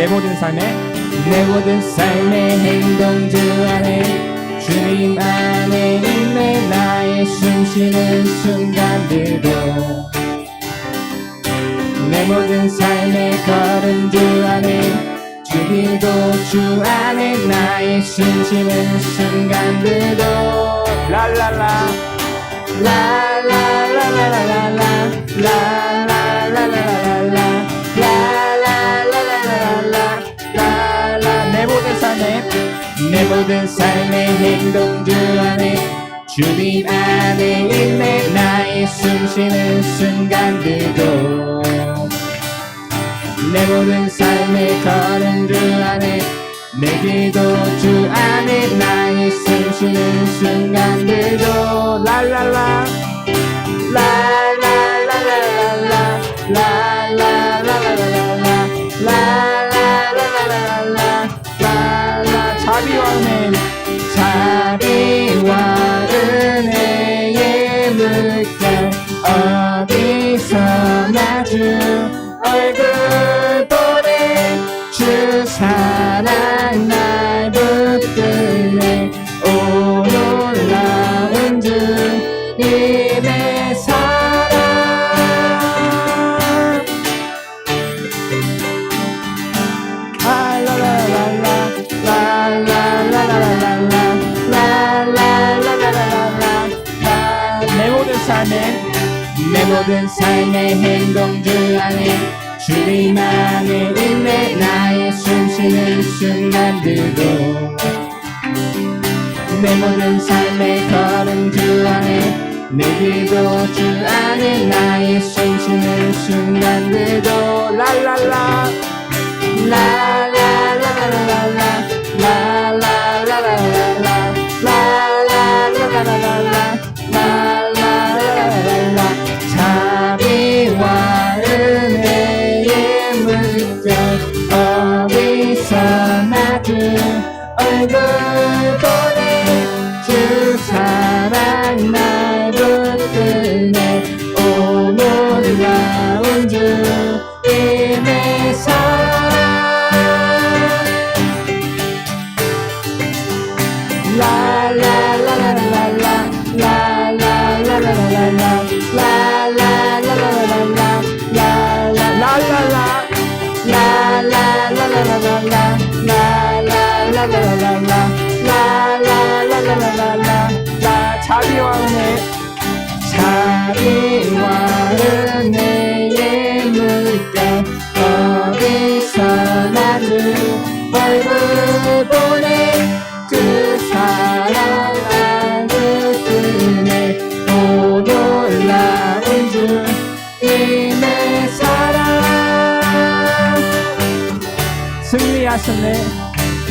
내 모든 삶의 행동 주 안에 주님 안에 있네. 나의 숨쉬는 순간들도 내 모든 삶의 걸음 주 안에 주기도 주 안에 나의 숨쉬는 순간들도 라라라 라라라라라라라 라라라라라라라 라라라라라라 내 모든 삶의 행동 주 안에 주님 안에 있네. 나의 숨쉬는 순간들도 내 모든 삶의 걸음 주 안에 내 기도 주 안에 나의 숨쉬는 순간들도 라라라 라라라라라라 라라라라라라 라라라라라라 자비와 은혜의 물결 어디서나 주 얼굴 보내 주 사랑 날 붙들네. 오 놀라운 주님의 사랑 내 모든 삶의 행동 주 안에 주님 안에 있네. 나의 숨쉬는 순간들도 내 모든 삶의 걸음 주 안에 내 기도 주 안에 나의 숨쉬는 순간들도 라라라 라라라라라라 라라라라라라 라라라라라라 자비와 은혜의 물결 어디서나 주 얼굴 보내 주 사랑 날 붙들네. 오 놀라운 주님의 사랑 라라라라라라 라라라라라라 자비와 은혜의 물결 어디서나 주 얼굴 보내 그 사랑 날 붙드네. 오 놀라운 주님의 사랑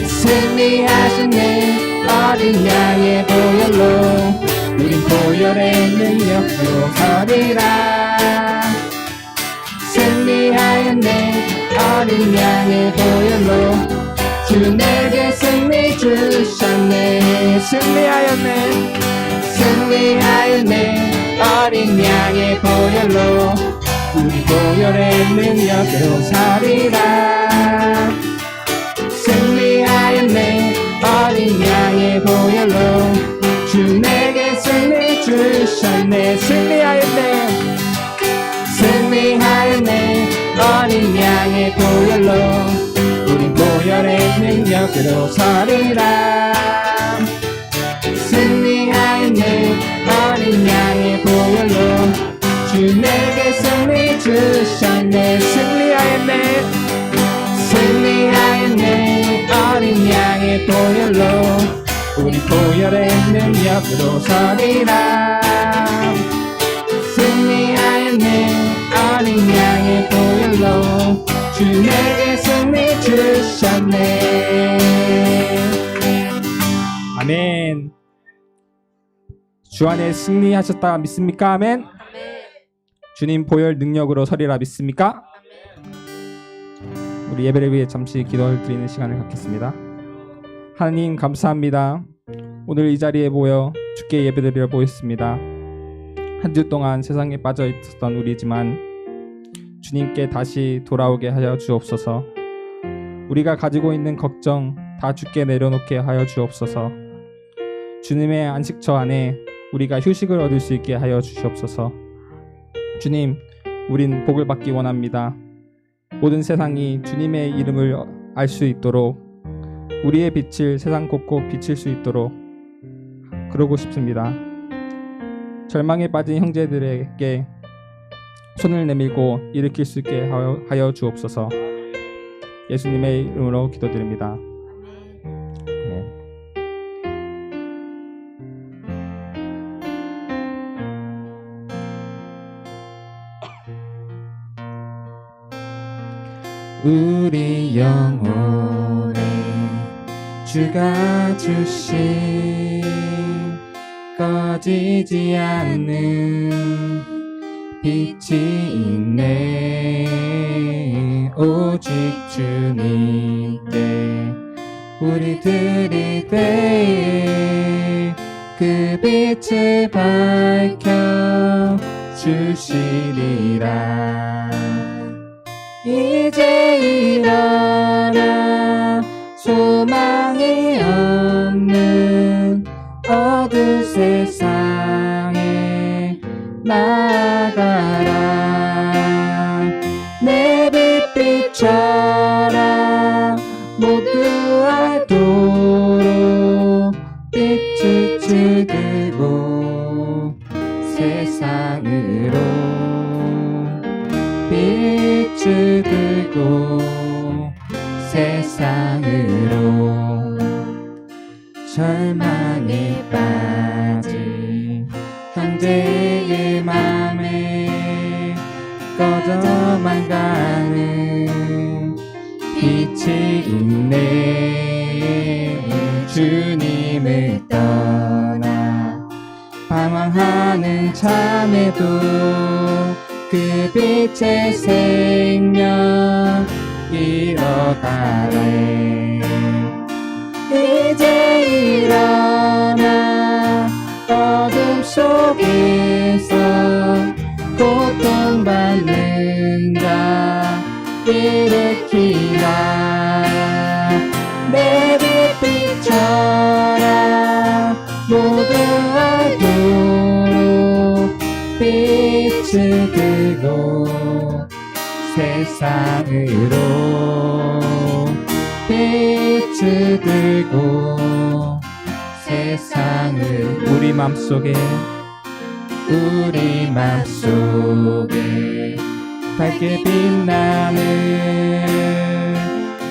승리하셨네 어린 양의 보혈로 우린 보혈의 능력으로 서리라. 승리하였네 어린 양의 보혈로 주 내게 승리 주셨네. 승리하였네 어린 양의 보혈로 우리 보혈의 능력으로 서리라. 승리하였네 어린 양의 보혈로 주 내게 승리 주셨네. 승리하였네 어린 양의 보혈로 우린 보혈의 능력으로 서리라. 승리하였네 어린 양의 보혈로 주 내게 승리 주셨네. 승리하였네 어린 양의 보혈로 우리 보혈의 능력으로 서리라. 승리하였네 어린 양의 보혈로 주 내게 승리 주셨네. 아멘. 주 안에 승리하셨다 믿습니까? 아멘. 주님 보혈 능력으로 서리라 믿습니까? 우리 예배를 위해 잠시 기도를 드리는 시간을 갖겠습니다. 하나님 감사합니다. 오늘 이 자리에 모여 주께 예배드리러 모였습니다. 한 주 동안 세상에 빠져 있었던 우리지만 주님께 다시 돌아오게 하여 주옵소서. 우리가 가지고 있는 걱정 다 주께 내려놓게 하여 주옵소서. 주님의 안식처 안에 우리가 휴식을 얻을 수 있게 하여 주시옵소서. 주님, 우린 복을 받기 원합니다. 모든 세상이 주님의 이름을 알 수 있도록, 우리의 빛을 세상 곳곳 비칠 수 있도록 그러고 싶습니다. 절망에 빠진 형제들에게 손을 내밀고 일으킬 수 있게 하여 주옵소서. 예수님의 이름으로 기도드립니다. 네. 우리 영혼에 주가 주신 꺼지지 않는 빛이 있네. 오직 주님께 우리 드릴 때에 그 빛을 밝혀 주시리라. 이제 일어나 소망이 없는 어두운 세상에 나아가라. 내 빛비춰라. 모두 알도록 빛을 들고 세상으로 빛을 들고 세상으로 절망에 빠진 형제의 맘에 꺼져만 가는 빛이 있네. 주님을 떠나 방황하는 자매도 그 빛의 생명 잃어가래. 이제 일어나 어둠 속에서 고통받는 자 일으키라. 내 빛 비춰라. 모두 알도록 빛을 들고 세상으로 빛을 들고 세상을 우리 맘속에 밝게 빛나는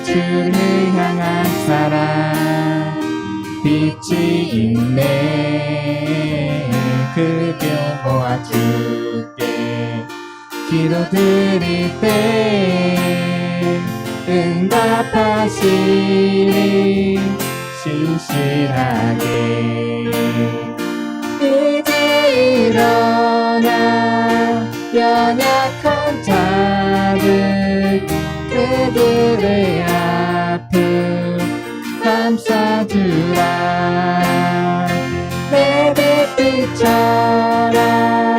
주를 향한 사랑 빛이 있네. 그 병호와 주께 기도드릴 때 응답하시리. 신실하게 이제 일어나 연약한 자들 그들의 아픔 감싸주라. 내 빛 비춰라.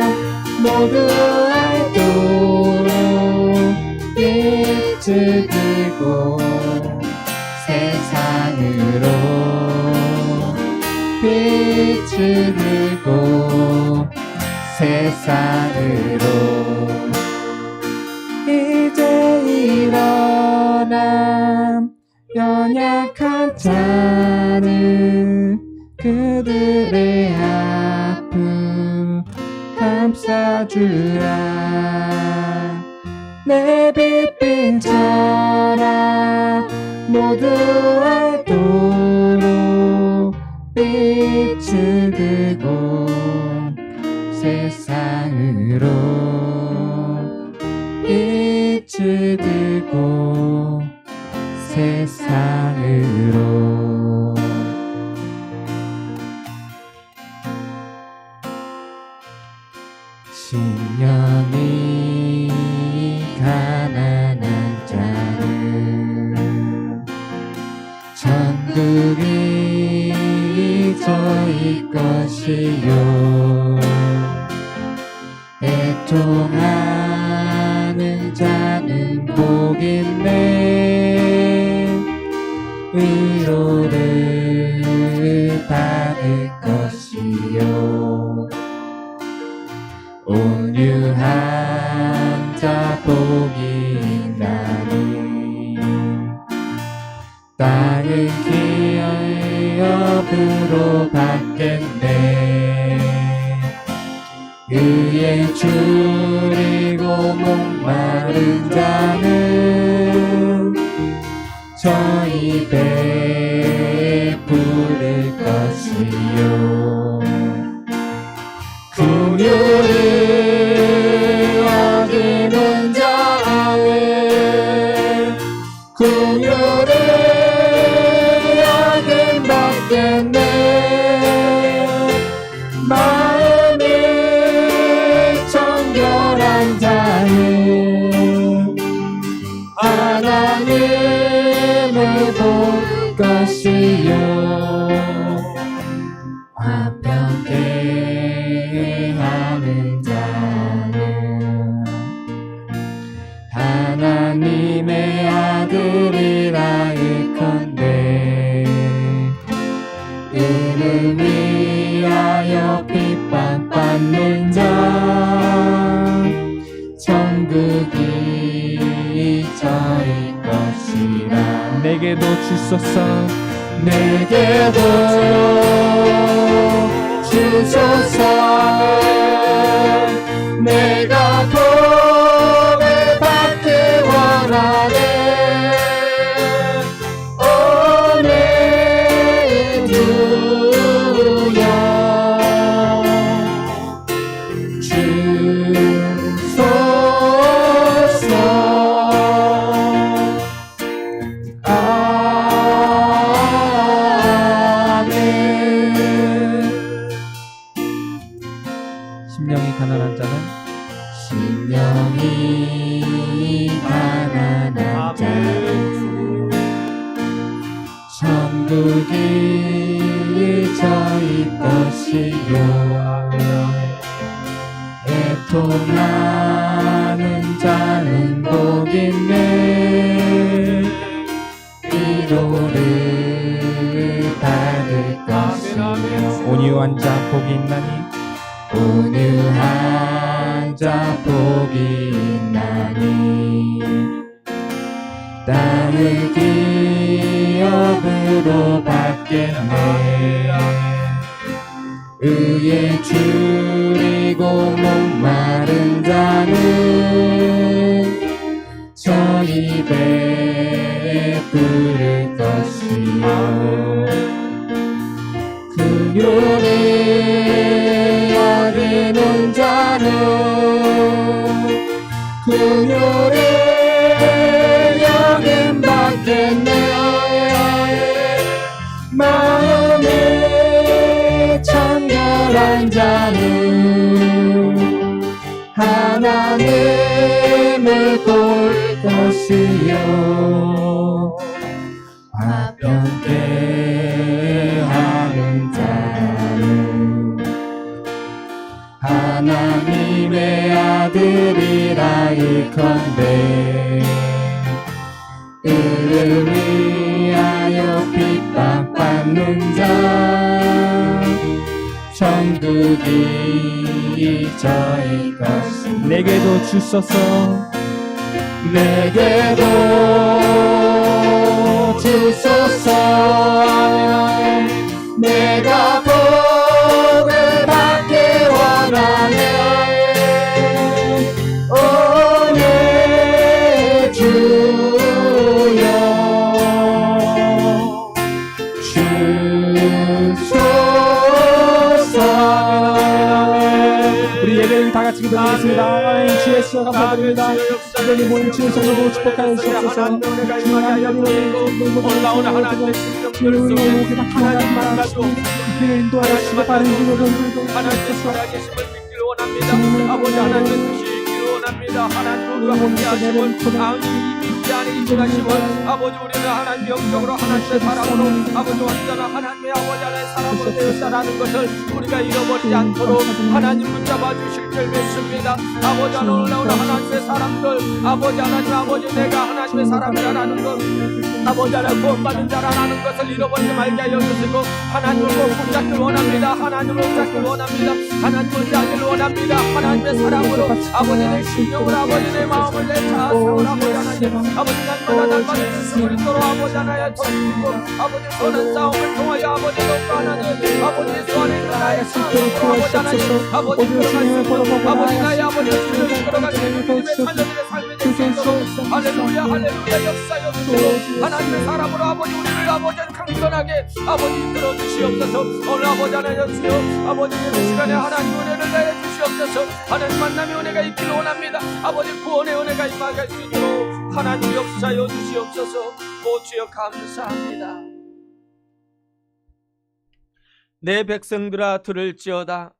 모두 알도록 빛을 들고 세상으로 빛을 들고 세상으로 이제 일어나 연약한 자는 그들의 아픔 감싸주라. 내 빛 비춰라. 모두 알도록 빛을 들고 세상으로 빛을 들고 세상으로. 심령이 가난한 자는 천국이 저희 것이요. 애통하는 자는 복있네. 위로를 받을 것이요 온유한 자 복이 있나니 땅을 기업으로 받겠네 의에 줄이고 목마른 자는 저 입에 부를 것이요 긍휼을 얻는 자는 긍휼을 얻음 받겠네 마음이 정결한 자는 하나님을 볼 것이요 화평케 하는 자는 하나님의 아들이라 일컨대 이를 위하여 핍박받는 자 천국이 저희 것이라 내게도 주소서 내게도 주소서 내가 복을 받기 원하네 오늘 주여 주소서 심령이 가난한 자는 심령이 가난한 자는 천국이 저희 것이요 애통하는 자는 복있네 위로를 받을 것이요 온유한 자 복이 있나니 온유한 자 복이 있나니 땅을 기업으로 받겠네 의에 줄이고 목마른 자는 저 입에 부를 것이요 긍휼을 얻는 자는 긍휼을 여김 받겠네 마음이 청결한 자는 하나님을 볼 것이요 화평케 하는 자는 하나님의 아들이라 일컨대 이를 위하여 핍박받는 자 천국이 저희 것이니 내게도 주소서 내게도 주소서 내가 복을 받기 원하네 오늘 주여 주소서 우리 예배를 다 같이 기도드리겠습니다. 하나님 주 예수 감사드립니다. 주님 모인 주의 성도도 축복하여 주옵소서. 주님 하나님 올라오는 하나님의 주님 우리에게 하나님 말하시고 우리를 인도하여 주시고 바른 길로 하나님의 살아계심을 믿기를 원합니다. 아버지 하나님의 뜻이 있기를 원합니다. 하나님과 함께 하심을 우리 안에 임하심을 아버지 우리는 하나님 영적으로 하나님의 사람으로 아버지 완전한 하나님의 아버지 하나님의 사람으로 되었다라는 것을 우리가 잃어버리지 않도록 하나님 붙잡아 주실 줄 믿습니다. 아버지 하나님 올라오는 하나님의 사람들 아버지 하나님 아버지 내가 하나님의 사람이라는 것 아버지 하나님 구원받은 자라는 것을 잃어버리지 말게 하여 주시고 하나님을 꼭 붙잡길 원합니다. 하나님을 붙잡길 원합니다. 하나님을 붙잡길 원합니다. 하나님의 사랑으로 아버지 내 심령을 아버지 내 마음을 내 자성을 아버지 하나님 아버지 날마다 예수를 있도록 아버지 하나님 던지고 아버지 선한 싸움을 통하여 아버지 높고 하나님 아버지 예수 안에 있는 나의 사랑으로 아버지 하나님 아버지 끌어가시고 아버지 나의 아버지 주를 끌어가시는 믿음의 자녀들의 삶이 될 수 있도록 할렐루야 할렐루야 역사여 주시고 하나님의 사람으로 아버지 우리를 아버지 강건하게 아버지 이끌어 주시옵소서. 오늘 아버지 하나님 주여 아버지 이 시간에 하나님 은혜를 내려 주시옵소서. 하나님 만남의 은혜가 있기를 원합니다. 아버지 구원의 은혜가 임하게 할 수 있도록 하나님 역사여 주시옵소서. 오 주여 감사합니다. 내 백성들아 들을지어다.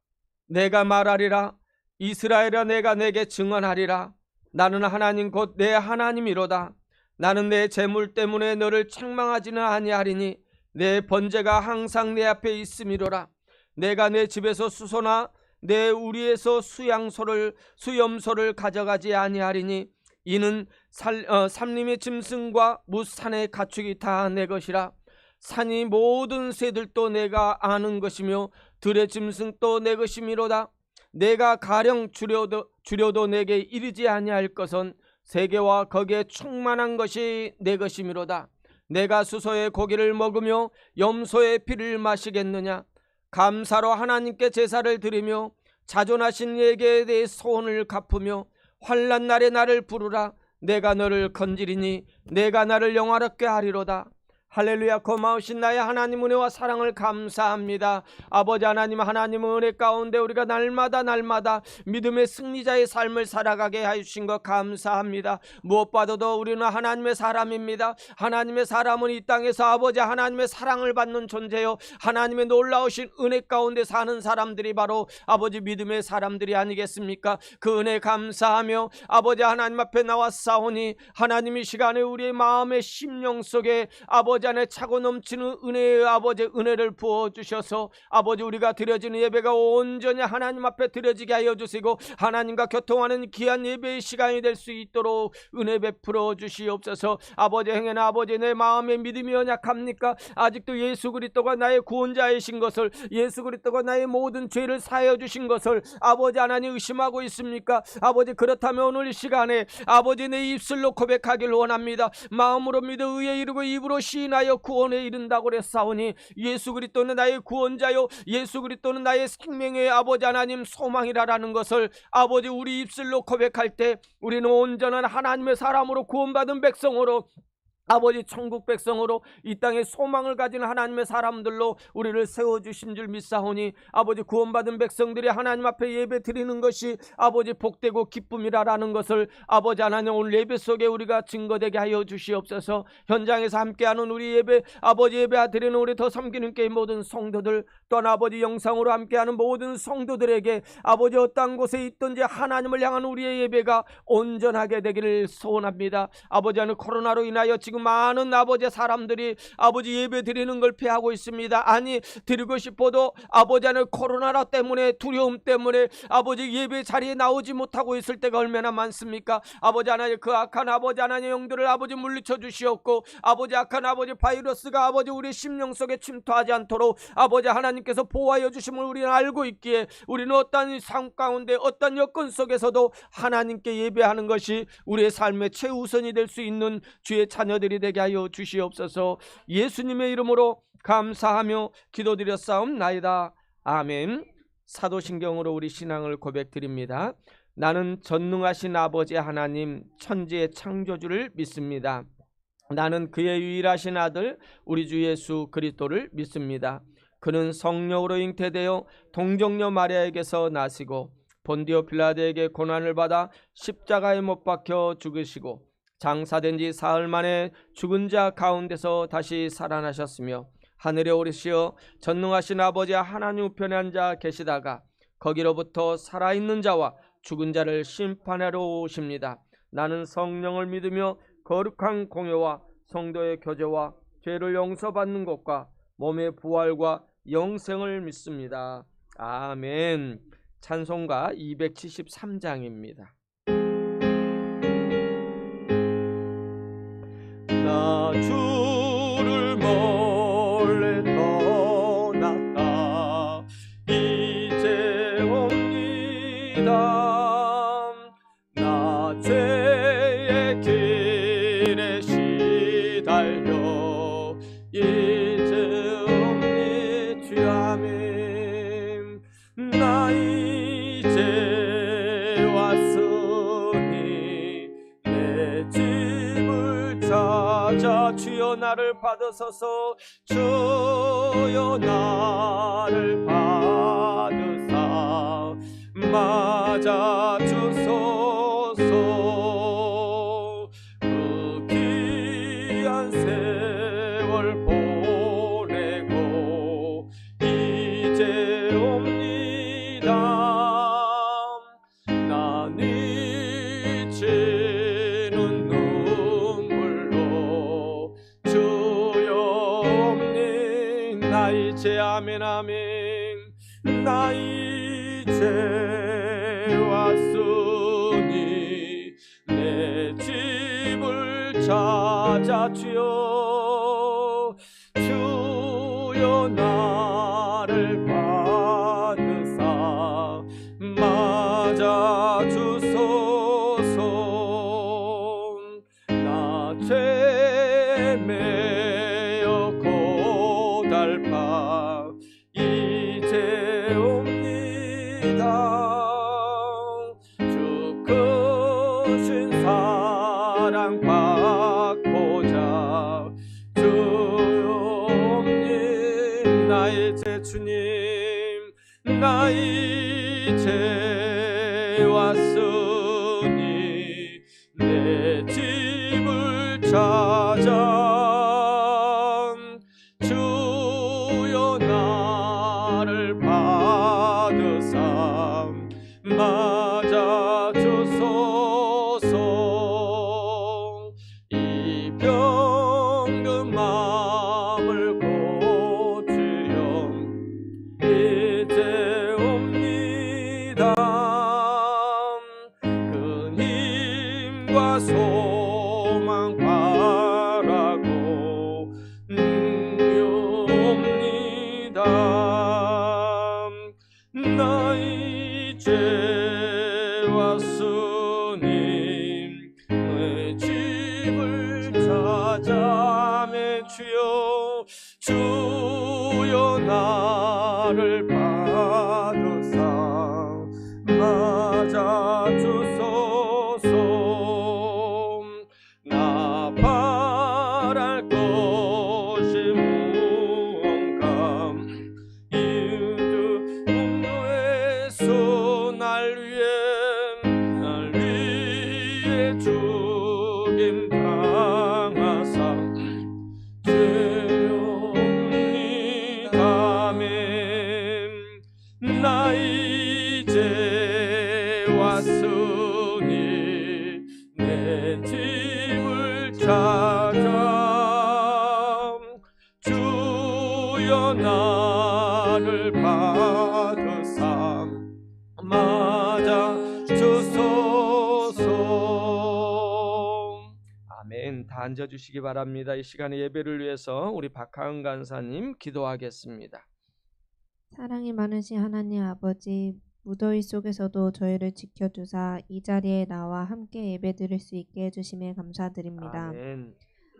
내가 말하리라. 이스라엘아 내가 내게 증언하리라. 나는 하나님 곧 내 하나님이로다. 나는 내 재물 때문에 너를 책망하지는 아니하리니 내 번제가 항상 내 앞에 있음이로라. 내가 내 집에서 수소나 내 우리에서 수염소를 가져가지 아니하리니 이는 삼림의 짐승과 무산의 가축이 다 내 것이라. 산이 모든 새들도 내가 아는 것이며 들의 짐승도 내 것이미로다. 내가 가령 주려도 내게 이르지 아니할 것은 세계와 거기에 충만한 것이 내 것이미로다. 내가 수소의 고기를 먹으며 염소의 피를 마시겠느냐. 감사로 하나님께 제사를 드리며 자존하신 예계에 대해 소원을 갚으며 환난 날에 나를 부르라. 내가 너를 건지리니 내가 나를 영화롭게 하리로다. 할렐루야. 고마우신 나의 하나님 은혜와 사랑을 감사합니다. 아버지 하나님 하나님 은혜 가운데 우리가 날마다 믿음의 승리자의 삶을 살아가게 해주신 것 감사합니다. 무엇보다도 우리는 하나님의 사람입니다. 하나님의 사람은 이 땅에서 아버지 하나님의 사랑을 받는 존재요 하나님의 놀라우신 은혜 가운데 사는 사람들이 바로 아버지 믿음의 사람들이 아니겠습니까? 그 은혜 감사하며 아버지 하나님 앞에 나왔사오니 하나님 이 시간에 우리의 마음의 심령 속에 아버지 안에 차고 넘치는 은혜의 아버지 은혜를 부어주셔서 아버지 우리가 드려지는 예배가 온전히 하나님 앞에 드려지게 하여 주시고 하나님과 교통하는 귀한 예배의 시간이 될 수 있도록 은혜 베풀어 주시옵소서. 아버지 행여나 아버지 내 마음의 믿음이 연약합니까? 아직도 예수 그리스도가 나의 구원자이신 것을 예수 그리스도가 나의 모든 죄를 사하여 주신 것을 아버지 하나님 의심하고 있습니까? 아버지 그렇다면 오늘 이 시간에 아버지 내 입술로 고백하기를 원합니다. 마음으로 믿어 의에 이르고 입으로 시인하여 구원에 이른다고 그랬사오니 예수 그리스도는 나의 구원자요 예수 그리스도는 나의 생명의 아버지 하나님 소망이라는 것을 아버지 우리 입술로 고백할 때 우리는 온전한 하나님의 사람으로 구원받은 백성으로 아버지 천국 백성으로 이 땅에 소망을 가진 하나님의 사람들로 우리를 세워주신 줄 믿사오니 아버지 구원받은 백성들이 하나님 앞에 예배 드리는 것이 아버지 복되고 기쁨이라는 것을 아버지 하나님 오늘 예배 속에 우리가 증거되게 하여 주시옵소서. 현장에서 함께하는 우리 예배 아버지 예배 드리는 우리 더 섬기는 께 모든 성도들 또한 아버지 영상으로 함께하는 모든 성도들에게 아버지 어떤 곳에 있든지 하나님을 향한 우리의 예배가 온전하게 되기를 소원합니다. 아버지 하나님 코로나로 인하여 지금 많은 아버지 사람들이 아버지 예배 드리는 걸 피하고 있습니다. 아니 드리고 싶어도 아버지 하나님 코로나 때문에 두려움 때문에 아버지 예배 자리에 나오지 못하고 있을 때가 얼마나 많습니까? 아버지 하나님 그 악한 아버지 하나님 영들을 아버지 물리쳐 주시옵고 아버지 악한 아버지 바이러스가 아버지 우리 심령 속에 침투하지 않도록 아버지 하나님께서 보호하여 주심을 우리는 알고 있기에 우리는 어떤 삶 가운데 어떤 여건 속에서도 하나님께 예배하는 것이 우리의 삶의 최우선이 될 수 있는 주의 자녀들이 되게 하여 주시옵소서. 예수님의 이름으로 감사하며 기도드렸사옵나이다. 아멘. 사도신경으로 우리 신앙을 고백드립니다. 나는 전능하신 아버지 하나님 천지의 창조주를 믿습니다. 나는 그의 유일하신 아들 우리 주 예수 그리스도를 믿습니다. 그는 성령으로 잉태되어 동정녀 마리아에게서 나시고 본디오 빌라도에게 고난을 받아 십자가에 못 박혀 죽으시고 장사된 지 사흘 만에 죽은 자 가운데서 다시 살아나셨으며 하늘에 오르시어 전능하신 아버지 하나님 우편에 앉아 계시다가 거기로부터 살아있는 자와 죽은 자를 심판하러 오십니다. 나는 성령을 믿으며 거룩한 공예와 성도의 교제와 죄를 용서받는 것과 몸의 부활과 영생을 믿습니다. 아멘. 찬송가 273장입니다. 나 주를 몰래 떠났다 이제 옵니다. 나 죄의 길에 시달려 이제 옵니 주 아멘. 나 이제 왔으니 내 집을 찾아 주여 나를 받으소서. 주여 나를 받으사 맞아 주소서. 그 귀한 세월 보내고 이제 옵니다. 난 이치는 눈물로 주여 옵니. 나 이제 아멘 아멘. 나 이제 왔으니 내 집을 찾아 주여. 주여 나를 받으사 맞아 주소서. 나 죄 매여 고달파 이제 옵니다. 주 크신 사랑 받고자 주여 옵니. 나 이제 주님 나 이제 왔으니 내 집을 찾아 주여 나를 받으사 맞아 주소서. 이 병든 마음을 고치렴 이제 옵니다. 그 힘과 소망 바라고 옵니다. 나 이제 왔으니 내 집을 찾아매 주여. 주여 나를 받으사 맞아 주소서. 나 바랄 것이 무언가 이웃 분노에서 날 위해 죽임 당하사 죄옵니다. 아멘. 나 이제 왔으니 내 집을 찾아 주여 나를 받으사 맞아 주소서. 아멘. 다 앉아주시기 바랍니다. 이 시간에 예배를 위해서 우리 박하은 간사님 기도하겠습니다. 사랑이 많으신 하나님 아버지, 무더위 속에서도 저희를 지켜주사 이 자리에 나와 함께 예배드릴 수 있게 해주심에 감사드립니다. 아멘.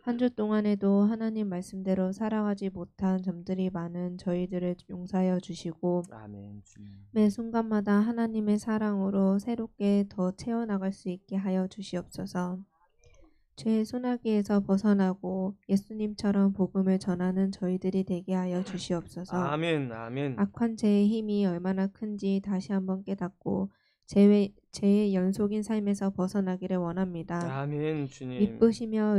한 주 동안에도 하나님 말씀대로 살아가지 못한 점들이 많은 저희들을 용서하여 주시고 아멘. 주님. 매 순간마다 하나님의 사랑으로 새롭게 더 채워나갈 수 있게 하여 주시옵소서. 죄의 소나기에서 벗어나고 예수님처럼 복음을 전하는 저희들이 되게 하여 주시옵소서. 아멘. 아멘. 악한 죄의 힘이 얼마나 큰지 다시 한번 깨닫고 죄의 연속인 삶에서 벗어나기를 원합니다. 아멘. 주님. 기쁘시며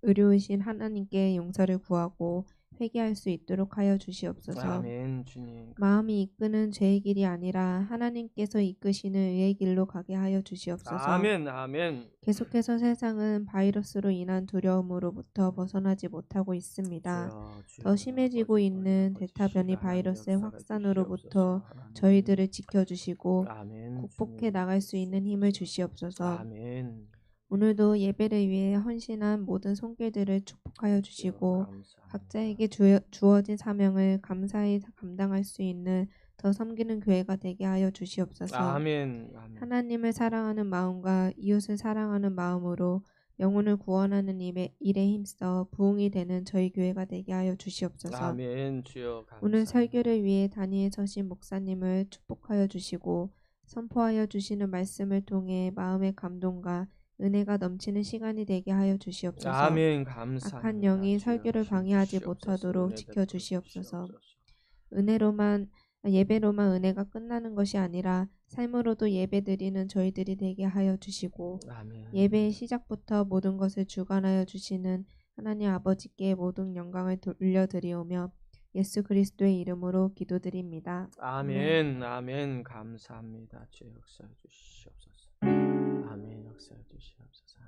의로우신 하나님께 용서를 구하고 회개할 수 있도록 하여 주시옵소서. 아멘. 주님. 마음이 이끄는 죄의 길이 아니라 하나님께서 이끄시는 의의 길로 가게 하여 주시옵소서. 아멘. 아멘. 계속해서 세상은 바이러스로 인한 두려움으로부터 벗어나지 못하고 있습니다. 더 심해지고 있는 델타 변이 바이러스의 확산으로부터 저희들을 지켜주시고 극복해 나갈 수 있는 힘을 주시옵소서. 아멘. 오늘도 예배를 위해 헌신한 모든 손길들을 축복하여 주시고 각자에게 주어진 사명을 감사히 감당할 수 있는 더 섬기는 교회가 되게 하여 주시옵소서. 아멘. 아멘. 하나님을 사랑하는 마음과 이웃을 사랑하는 마음으로 영혼을 구원하는 일에 힘써 부흥이 되는 저희 교회가 되게 하여 주시옵소서. 아멘. 주여 감사합니다. 오늘 설교를 위해 단위에 서신 목사님을 축복하여 주시고 선포하여 주시는 말씀을 통해 마음의 감동과 은혜가 넘치는 시간이 되게 하여 주시옵소서. 아멘. 감사합니다. 악한 영이 주여 설교를 방해하지 주시옵소서. 못하도록 은혜 지켜주시옵소서. 베푸시옵소서. 예배로만 은혜가 끝나는 것이 아니라 삶으로도 예배드리는 저희들이 되게 하여 주시고 아멘. 예배의 시작부터 모든 것을 주관하여 주시는 하나님 아버지께 모든 영광을 돌려드리오며 예수 그리스도의 이름으로 기도드립니다. 아멘. 아멘. 감사합니다. 주여 역사해 주시옵소서. 아멘. 역사해 주시옵소서.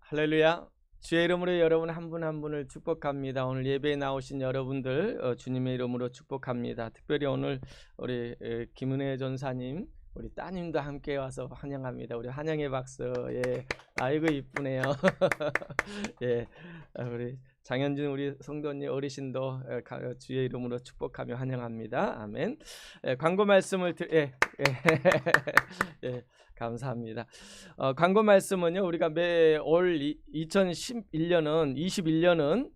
할렐루야. 주의 이름으로 여러분 한 분 한 분을 축복합니다. 오늘 예배에 나오신 여러분들 주님의 이름으로 축복합니다. 특별히 오늘 우리 김은혜 전사님 우리 따님도 함께 와서 환영합니다. 우리 환영의 박수. 예, 아이고 이쁘네요. 예, 우리 장현준 우리 성도님 어르신도 주의 이름으로 축복하며 환영합니다. 아멘. 광고 말씀을 예, 감사합니다. 광고 말씀은요, 우리가 올 21년은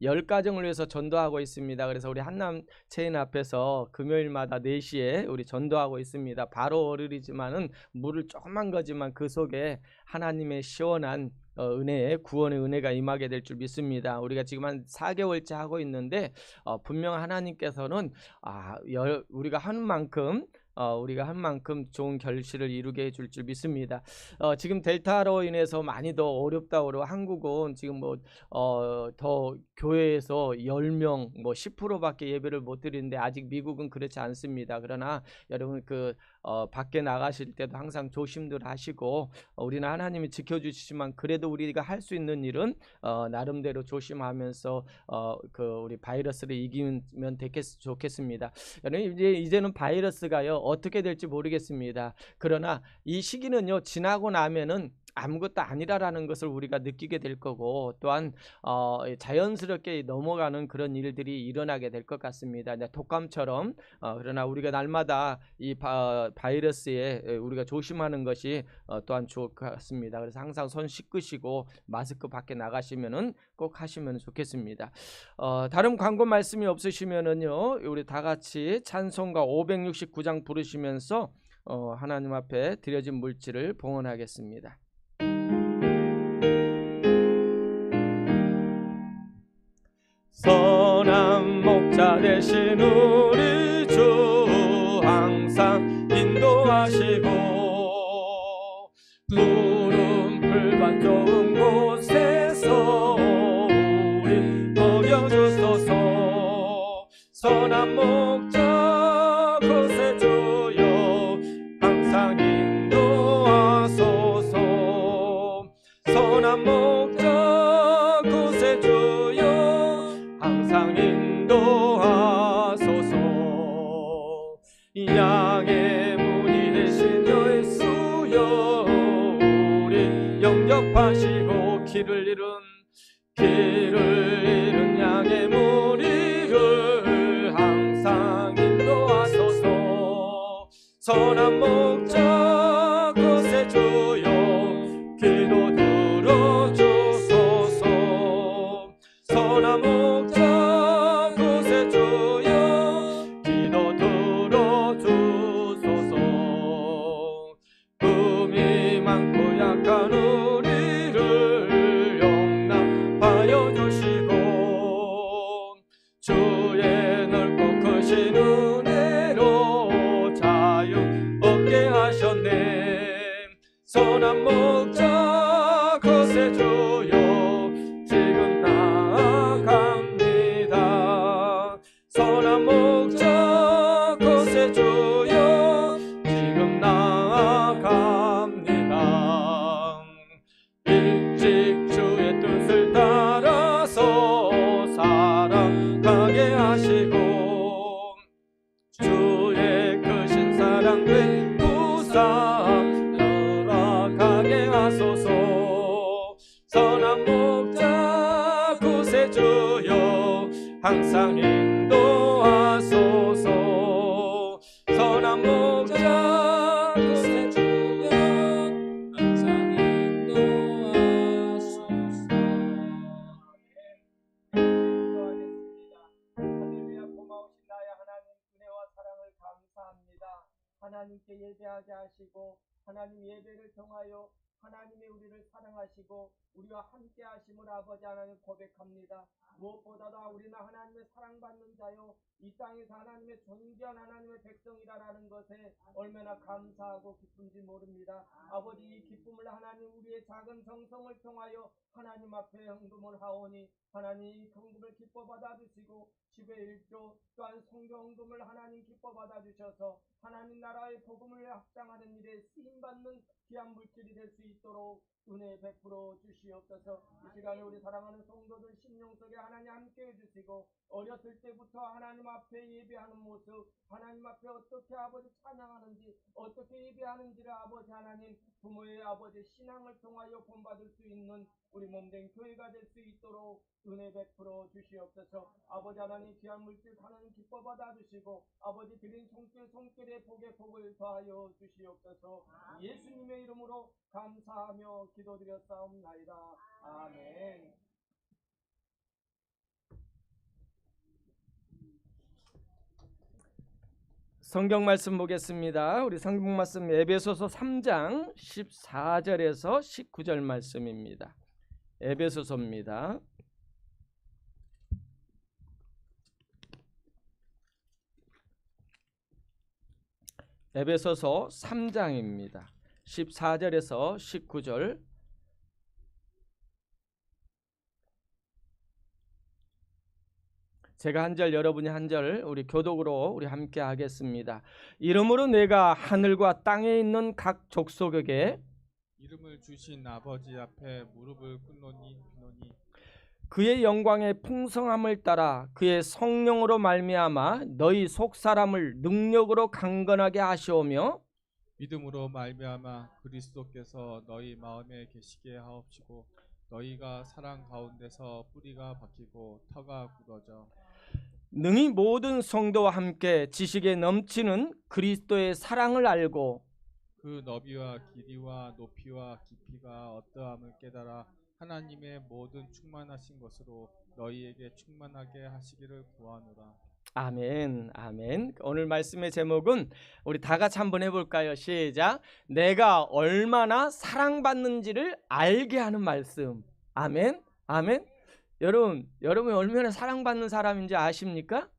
10가정을 위해서 전도하고 있습니다. 그래서 우리 한남 체인 앞에서 금요일마다 4시에 우리 전도하고 있습니다. 바로 월요일이지만은 물을 조그만 거지만 그 속에 하나님의 시원한 은혜의 구원의 은혜가 임하게 될 줄 믿습니다. 우리가 지금 한 4개월째 하고 있는데 분명 하나님께서는 우리가 한 만큼 좋은 결실을 이루게 해줄 줄 믿습니다. 지금 델타로 인해서 많이 더 어렵다고 그러고 한국은 지금 더 교회에서 10명 10%밖에 예배를 못 드리는데 아직 미국은 그렇지 않습니다. 그러나 여러분 밖에 나가실 때도 항상 조심들 하시고 우리는 하나님이 지켜주시지만 그래도 우리가 할 수 있는 일은 나름대로 조심하면서 우리 바이러스를 이기면 좋겠습니다. 여러분 이제는 바이러스가요 어떻게 될지 모르겠습니다. 그러나 이 시기는요 지나고 나면은 아무것도 아니라라는 것을 우리가 느끼게 될 거고 또한 자연스럽게 넘어가는 그런 일들이 일어나게 될 것 같습니다. 독감처럼 그러나 우리가 날마다 이 바이러스에 우리가 조심하는 것이 또한 좋을 것 같습니다. 그래서 항상 손 씻으시고 마스크 밖에 나가시면은 꼭 하시면 좋겠습니다. 다른 광고 말씀이 없으시면은요 우리 다 같이 찬송가 569장 부르시면서 하나님 앞에 드려진 물질을 봉헌하겠습니다. 선한 목자 되신 우리 주 항상 인도하시고 푸른 풀밭 좋은 곳에서 우리 먹여주소서. 선한 목자 곳에 주여 항상 인도하소서. 선한 목자 곳에 주여 항상 인도하소서. 양의 문이 되신 예수여 우리 영접하시고 길을 잃은 양의 무리를 항상 인도하소서. 선한 목자 곳에 주여 기도 들어주소서. 선한 목자 곳에 주여 기도 들어주소서. 인도하소서. 선한 목자 구세주여 항상 인도하소서. 선한 목자 구세주여 항상 인도하소서. 할렐루야. 고마우신 나의 하나님, 은혜와 사랑을 감사합니다. 하나님께 예배하게 하시고 하나님 예배를 통하여 하나님이 우리를 사랑하시고 우리와 함께 하심을 아버지 하나님 고백합니다. 무엇보다도 우리는 하나님의 사랑받는 자요 이 땅에서 하나님의 존귀한 하나님의 백성이라는 것에 얼마나 감사하고 기쁜지 모릅니다. 아버지, 이 기쁨을 하나님 우리의 작은 정성을 통하여 하나님 앞에 헌금을 하오니 하나님 이 헌금을 기뻐 받아주시고 10의 1조 또한 성경 헌금을 하나님 기뻐 받아주셔서 하나님 나라의 복음을 확장하는 일에 쓰임받는 귀한 물질이 될 수 있도록 은혜 베풀어 주시옵소서. 이 시간에 우리 사랑하는 성도들 심령 속에 하나님 함께 해주시고 어렸을 때부터 하나님 앞에 예배하는 모습, 하나님 앞에 어떻게 아버지 찬양하는지, 어떻게 예배하는지를 아버지 하나님 부모의 아버지 신앙을 통하여 본받을 수 있는 우리 몸된 교회가 될 수 있도록 은혜 베풀어 주시옵소서. 아버지 하나님 귀한 물질 하나님 기뻐 받아주시고 아버지 드린 손길에 복에 복을 더하여 주시옵소서. 예수님의 이름으로 감사하며 기도드렸사옵나이다. 아멘. 성경 말씀 보겠습니다. 우리 성경 말씀 에베소서 3장 14절에서 19절 말씀입니다. 에베소서입니다. 에베소서 3장입니다. 14절에서 19절. 제가 한 절, 여러분이 한 절, 우리 교독으로 우리 함께 하겠습니다. 이러므로 내가 하늘과 땅에 있는 각 족속에게 이름을 주신 아버지 앞에 무릎을 꿇노니 그의 영광의 풍성함을 따라 그의 성령으로 말미암아 너희 속사람을 능력으로 강건하게 하시오며 믿음으로 말미암아 그리스도께서 너희 마음에 계시게 하옵시고 너희가 사랑 가운데서 뿌리가 박히고 터가 굳어져 능히 모든 성도와 함께 지식에 넘치는 그리스도의 사랑을 알고 그 너비와 길이와 높이와 깊이가 어떠함을 깨달아 하나님의 모든 충만하신 것으로 너희에게 충만하게 하시기를 구하노라. 아멘, 아멘. 오늘 말씀의 제목은 우리 다 같이 한번 해볼까요? 시작. 내가 얼마나 사랑받는지를 알게 하는 말씀. 아멘, 아멘. 여러분이 얼마나 사랑받는 사람인지 아십니까?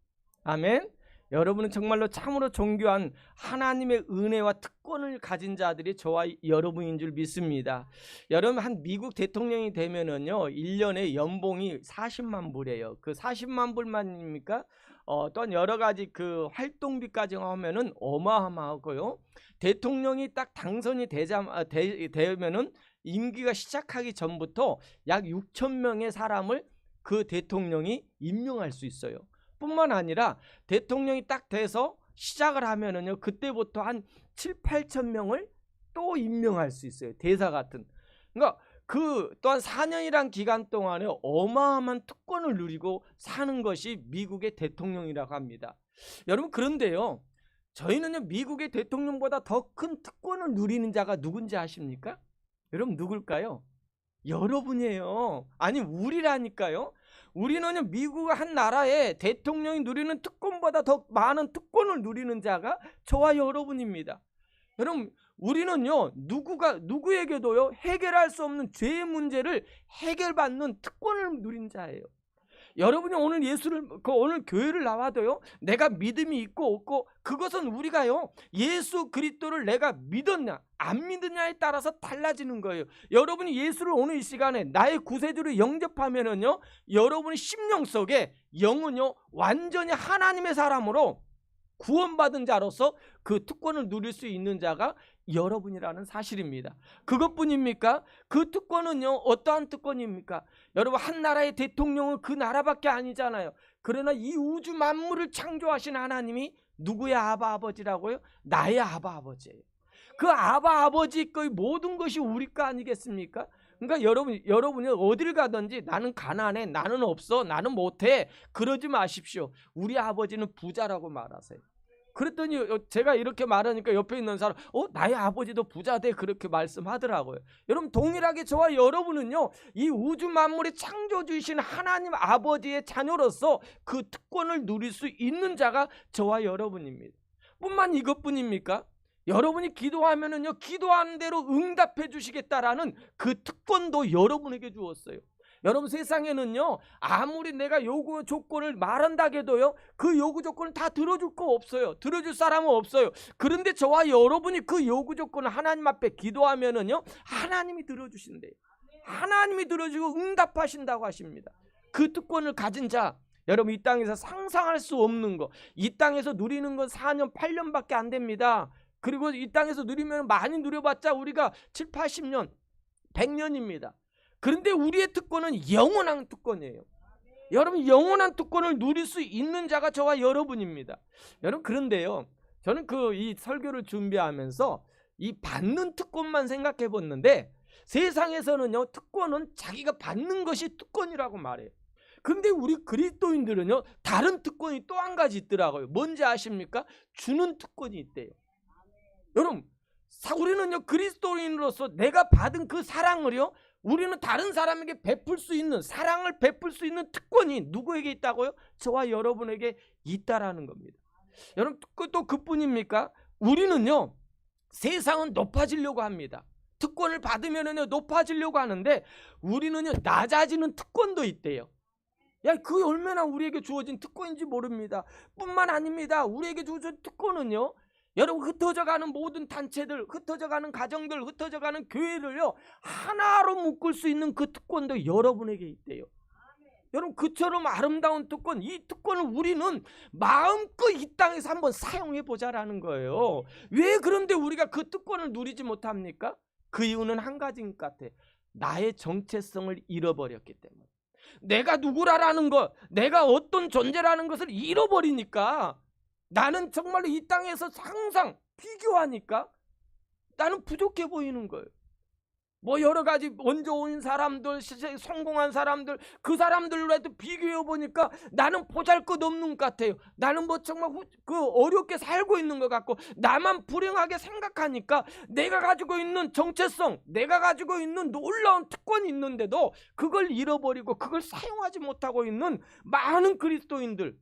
아멘. 여러분은 정말로 참으로 존귀한 하나님의 은혜와 특권을 가진 자들이 저와 여러분인 줄 믿습니다. 여러분 한 미국 대통령이 되면은요 1년에 연봉이 40만 불이에요. 그 40만 불만입니까? 또한 여러 가지 그 활동비까지 하면은 어마어마하고요. 대통령이 딱 당선이 되면은 임기가 시작하기 전부터 약 6천 명의 사람을 그 대통령이 임명할 수 있어요. 뿐만 아니라 대통령이 딱 돼서 시작을 하면은요 그때부터 한 7, 8천 명을 또 임명할 수 있어요. 대사 같은. 그러니까 그 또한 4년이란 기간 동안에 어마어마한 특권을 누리고 사는 것이 미국의 대통령이라고 합니다. 여러분 그런데요 저희는요 미국의 대통령보다 더 큰 특권을 누리는 자가 누군지 아십니까? 여러분 누굴까요? 여러분이에요. 아니 우리라니까요. 우리는요 미국 한 나라의 대통령이 누리는 특권보다 더 많은 특권을 누리는 자가 저와 여러분입니다. 여러분 우리는요 누구에게도요 해결할 수 없는 죄의 문제를 해결받는 특권을 누린 자예요. 여러분이 오늘 오늘 교회를 나와도요 내가 믿음이 있고 없고 그것은 우리가요 예수 그리스도를 내가 믿었냐 안 믿느냐에 따라서 달라지는 거예요. 여러분이 예수를 오늘 이 시간에 나의 구세주로 영접하면은요 여러분의 심령 속에 영은요 완전히 하나님의 사람으로 구원받은 자로서 그 특권을 누릴 수 있는 자가 여러분이라는 사실입니다. 그것뿐입니까? 그 특권은요 어떠한 특권입니까? 여러분 한 나라의 대통령은 그 나라밖에 아니잖아요. 그러나 이 우주 만물을 창조하신 하나님이 누구의 아버지라고요? 나의 아버지예요. 그 아버지 거의 모든 것이 우리 거 아니겠습니까? 그러니까 여러분이 어딜 가든지 나는 가난해, 나는 없어, 나는 못해 그러지 마십시오. 우리 아버지는 부자라고 말하세요. 그랬더니 제가 이렇게 말하니까 옆에 있는 사람 나의 아버지도 부자 돼 그렇게 말씀하더라고요. 여러분 동일하게 저와 여러분은요 이 우주 만물의 창조주이신 하나님 아버지의 자녀로서 그 특권을 누릴 수 있는 자가 저와 여러분입니다. 뿐만 이것뿐입니까? 여러분이 기도하면은요 기도하는 대로 응답해 주시겠다라는 그 특권도 여러분에게 주었어요. 여러분 세상에는요 아무리 내가 요구 조건을 말한다 해도요 그 요구 조건을 다 들어줄 거 없어요. 들어줄 사람은 없어요. 그런데 저와 여러분이 그 요구 조건을 하나님 앞에 기도하면은요 하나님이 들어주신대요. 하나님이 들어주고 응답하신다고 하십니다. 그 특권을 가진 자, 여러분 이 땅에서 상상할 수 없는 거, 이 땅에서 누리는 건 4년 8년밖에 안 됩니다. 그리고 이 땅에서 누리면 많이 누려봤자 우리가 7, 80년 100년입니다. 그런데 우리의 특권은 영원한 특권이에요. 여러분 영원한 특권을 누릴 수 있는 자가 저와 여러분입니다. 여러분 그런데요 저는 이 설교를 준비하면서 이 받는 특권만 생각해 봤는데 세상에서는요 특권은 자기가 받는 것이 특권이라고 말해요. 근데 우리 그리스도인들은요 다른 특권이 또 한 가지 있더라고요. 뭔지 아십니까? 주는 특권이 있대요. 여러분 우리는요 그리스도인으로서 내가 받은 그 사랑을요 우리는 다른 사람에게 베풀 수 있는, 사랑을 베풀 수 있는 특권이 누구에게 있다고요? 저와 여러분에게 있다라는 겁니다. 여러분 또 그뿐입니까? 우리는요 세상은 높아지려고 합니다. 특권을 받으면은요 높아지려고 하는데 우리는요 낮아지는 특권도 있대요. 그게 얼마나 우리에게 주어진 특권인지 모릅니다. 뿐만 아닙니다. 우리에게 주어진 특권은요 여러분 흩어져가는 모든 단체들, 흩어져가는 가정들, 흩어져가는 교회를요 하나로 묶을 수 있는 그 특권도 여러분에게 있대요. 여러분 그처럼 아름다운 특권, 이 특권을 우리는 마음껏 이 땅에서 한번 사용해 보자라는 거예요. 왜 그런데 우리가 그 특권을 누리지 못합니까? 그 이유는 한 가지인 것 같아. 나의 정체성을 잃어버렸기 때문에. 내가 누구라는 것, 내가 어떤 존재라는 것을 잃어버리니까 나는 정말로 이 땅에서 항상 비교하니까 나는 부족해 보이는 거예요. 여러 가지 먼저 온 사람들, 성공한 사람들, 그 사람들로 해도 비교해 보니까 나는 보잘것없는 것 같아요. 나는 정말 어렵게 살고 있는 것 같고 나만 불행하게 생각하니까 내가 가지고 있는 정체성, 내가 가지고 있는 놀라운 특권이 있는데도 그걸 잃어버리고 그걸 사용하지 못하고 있는 많은 그리스도인들,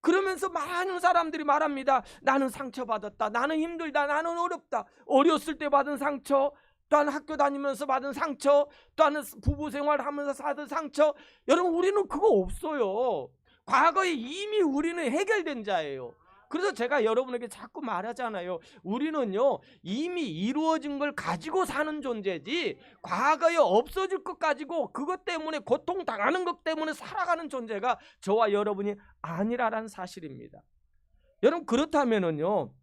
그러면서 많은 사람들이 말합니다. 나는 상처받았다. 나는 힘들다. 나는 어렵다. 어렸을 때 받은 상처, 또한 학교 다니면서 받은 상처, 또한 부부 생활하면서 받은 상처. 여러분 우리는 그거 없어요. 과거에 이미 우리는 해결된 자예요. 그래서 제가 여러분에게 자꾸 말하잖아요. 우리는요 이미 이루어진 걸 가지고 사는 존재지 과거에 없어질 것 가지고 그것 때문에 고통당하는 것 때문에 살아가는 존재가 저와 여러분이 아니라는 사실입니다. 여러분 그렇다면은요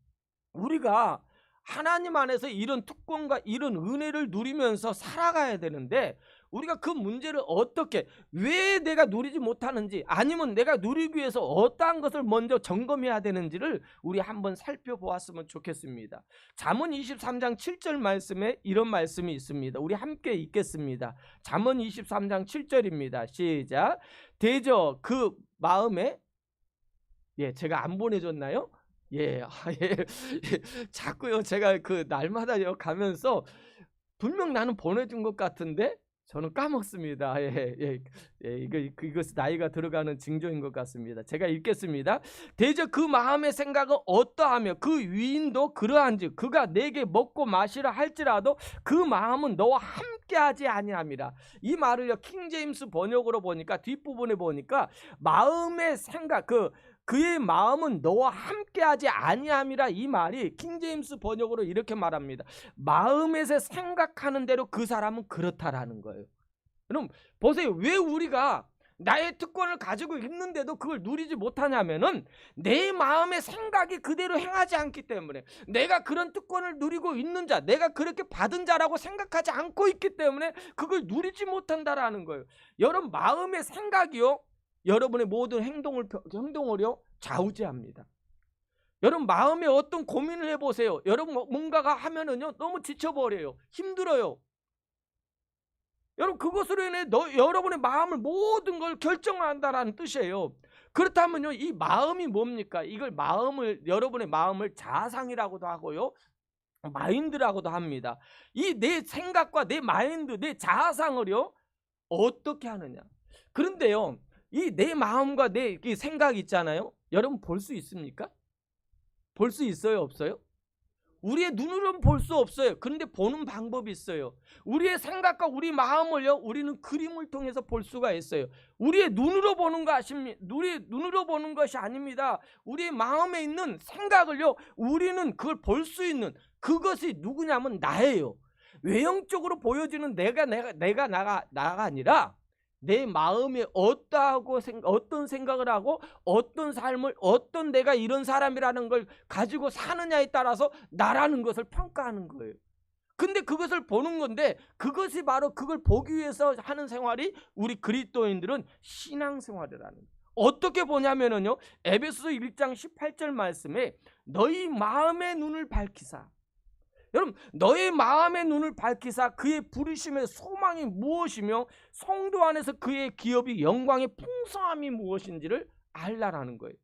우리가 하나님 안에서 이런 특권과 이런 은혜를 누리면서 살아가야 되는데 우리가 그 문제를 어떻게, 왜 내가 누리지 못하는지, 아니면 내가 누리기 위해서 어떠한 것을 먼저 점검해야 되는지를 우리 한번 살펴보았으면 좋겠습니다. 잠언 23장 7절 말씀에 이런 말씀이 있습니다. 우리 함께 읽겠습니다. 잠언 23장 7절입니다. 시작. 대저 그 마음에, 제가 안 보내줬나요? 자꾸요 제가 날마다요 가면서 분명 나는 보내준 것 같은데 저는 까먹습니다. 이것이 나이가 들어가는 징조인 것 같습니다. 제가 읽겠습니다. 대저 그 마음의 생각은 어떠하며 그 위인도 그러한즉 그가 내게 먹고 마시라 할지라도 그 마음은 너와 함께하지 아니함이라. 이 말을요 킹제임스 번역으로 보니까 뒷부분에 보니까 마음의 생각, 그의 마음은 너와 함께하지 아니함이라. 이 말이 킹제임스 번역으로 이렇게 말합니다. 마음에서 생각하는 대로 그 사람은 그렇다라는 거예요. 여러분 보세요. 왜 우리가 나의 특권을 가지고 있는데도 그걸 누리지 못하냐면은 내 마음의 생각이 그대로 행하지 않기 때문에, 내가 그런 특권을 누리고 있는 자, 내가 그렇게 받은 자라고 생각하지 않고 있기 때문에 그걸 누리지 못한다라는 거예요. 여러분 마음의 생각이요 여러분의 모든 행동을요 좌우지합니다. 여러분 마음에 어떤 고민을 해보세요. 여러분 뭔가가 하면은요 너무 지쳐버려요. 힘들어요. 여러분 그것으로 인해 여러분의 마음을 모든 걸 결정한다라는 뜻이에요. 그렇다면요 이 마음이 뭡니까? 이걸 여러분의 마음을 자상이라고도 하고요 마인드라고도 합니다. 이 내 생각과 내 마인드, 내 자아상을요 어떻게 하느냐. 그런데요 이 내 마음과 내 생각 있잖아요. 여러분 볼 수 있습니까? 볼 수 있어요, 없어요? 우리의 눈으로는 볼 수 없어요. 그런데 보는 방법이 있어요. 우리의 생각과 우리 마음을요 우리는 그림을 통해서 볼 수가 있어요. 우리의 눈으로 보는 거 아십니까? 우리의 눈으로 보는 것이 아닙니다. 우리의 마음에 있는 생각을요 우리는 그걸 볼 수 있는 그것이 누구냐면 나예요. 외형적으로 보여지는 나가 아니라 내 마음에 어떤 생각을 하고 어떤 삶을 어떤 내가 이런 사람이라는 걸 가지고 사느냐에 따라서 나라는 것을 평가하는 거예요. 근데 그것을 보는 건데 그것이 바로 그걸 보기 위해서 하는 생활이 우리 그리스도인들은 신앙생활이라는 거예요. 어떻게 보냐면요 에베소서 1장 18절 말씀에 너희 마음의 눈을 밝히사. 여러분 너의 마음의 눈을 밝히사 그의 부르심의 소망이 무엇이며 성도 안에서 그의 기업이 영광의 풍성함이 무엇인지를 알라라는 거예요.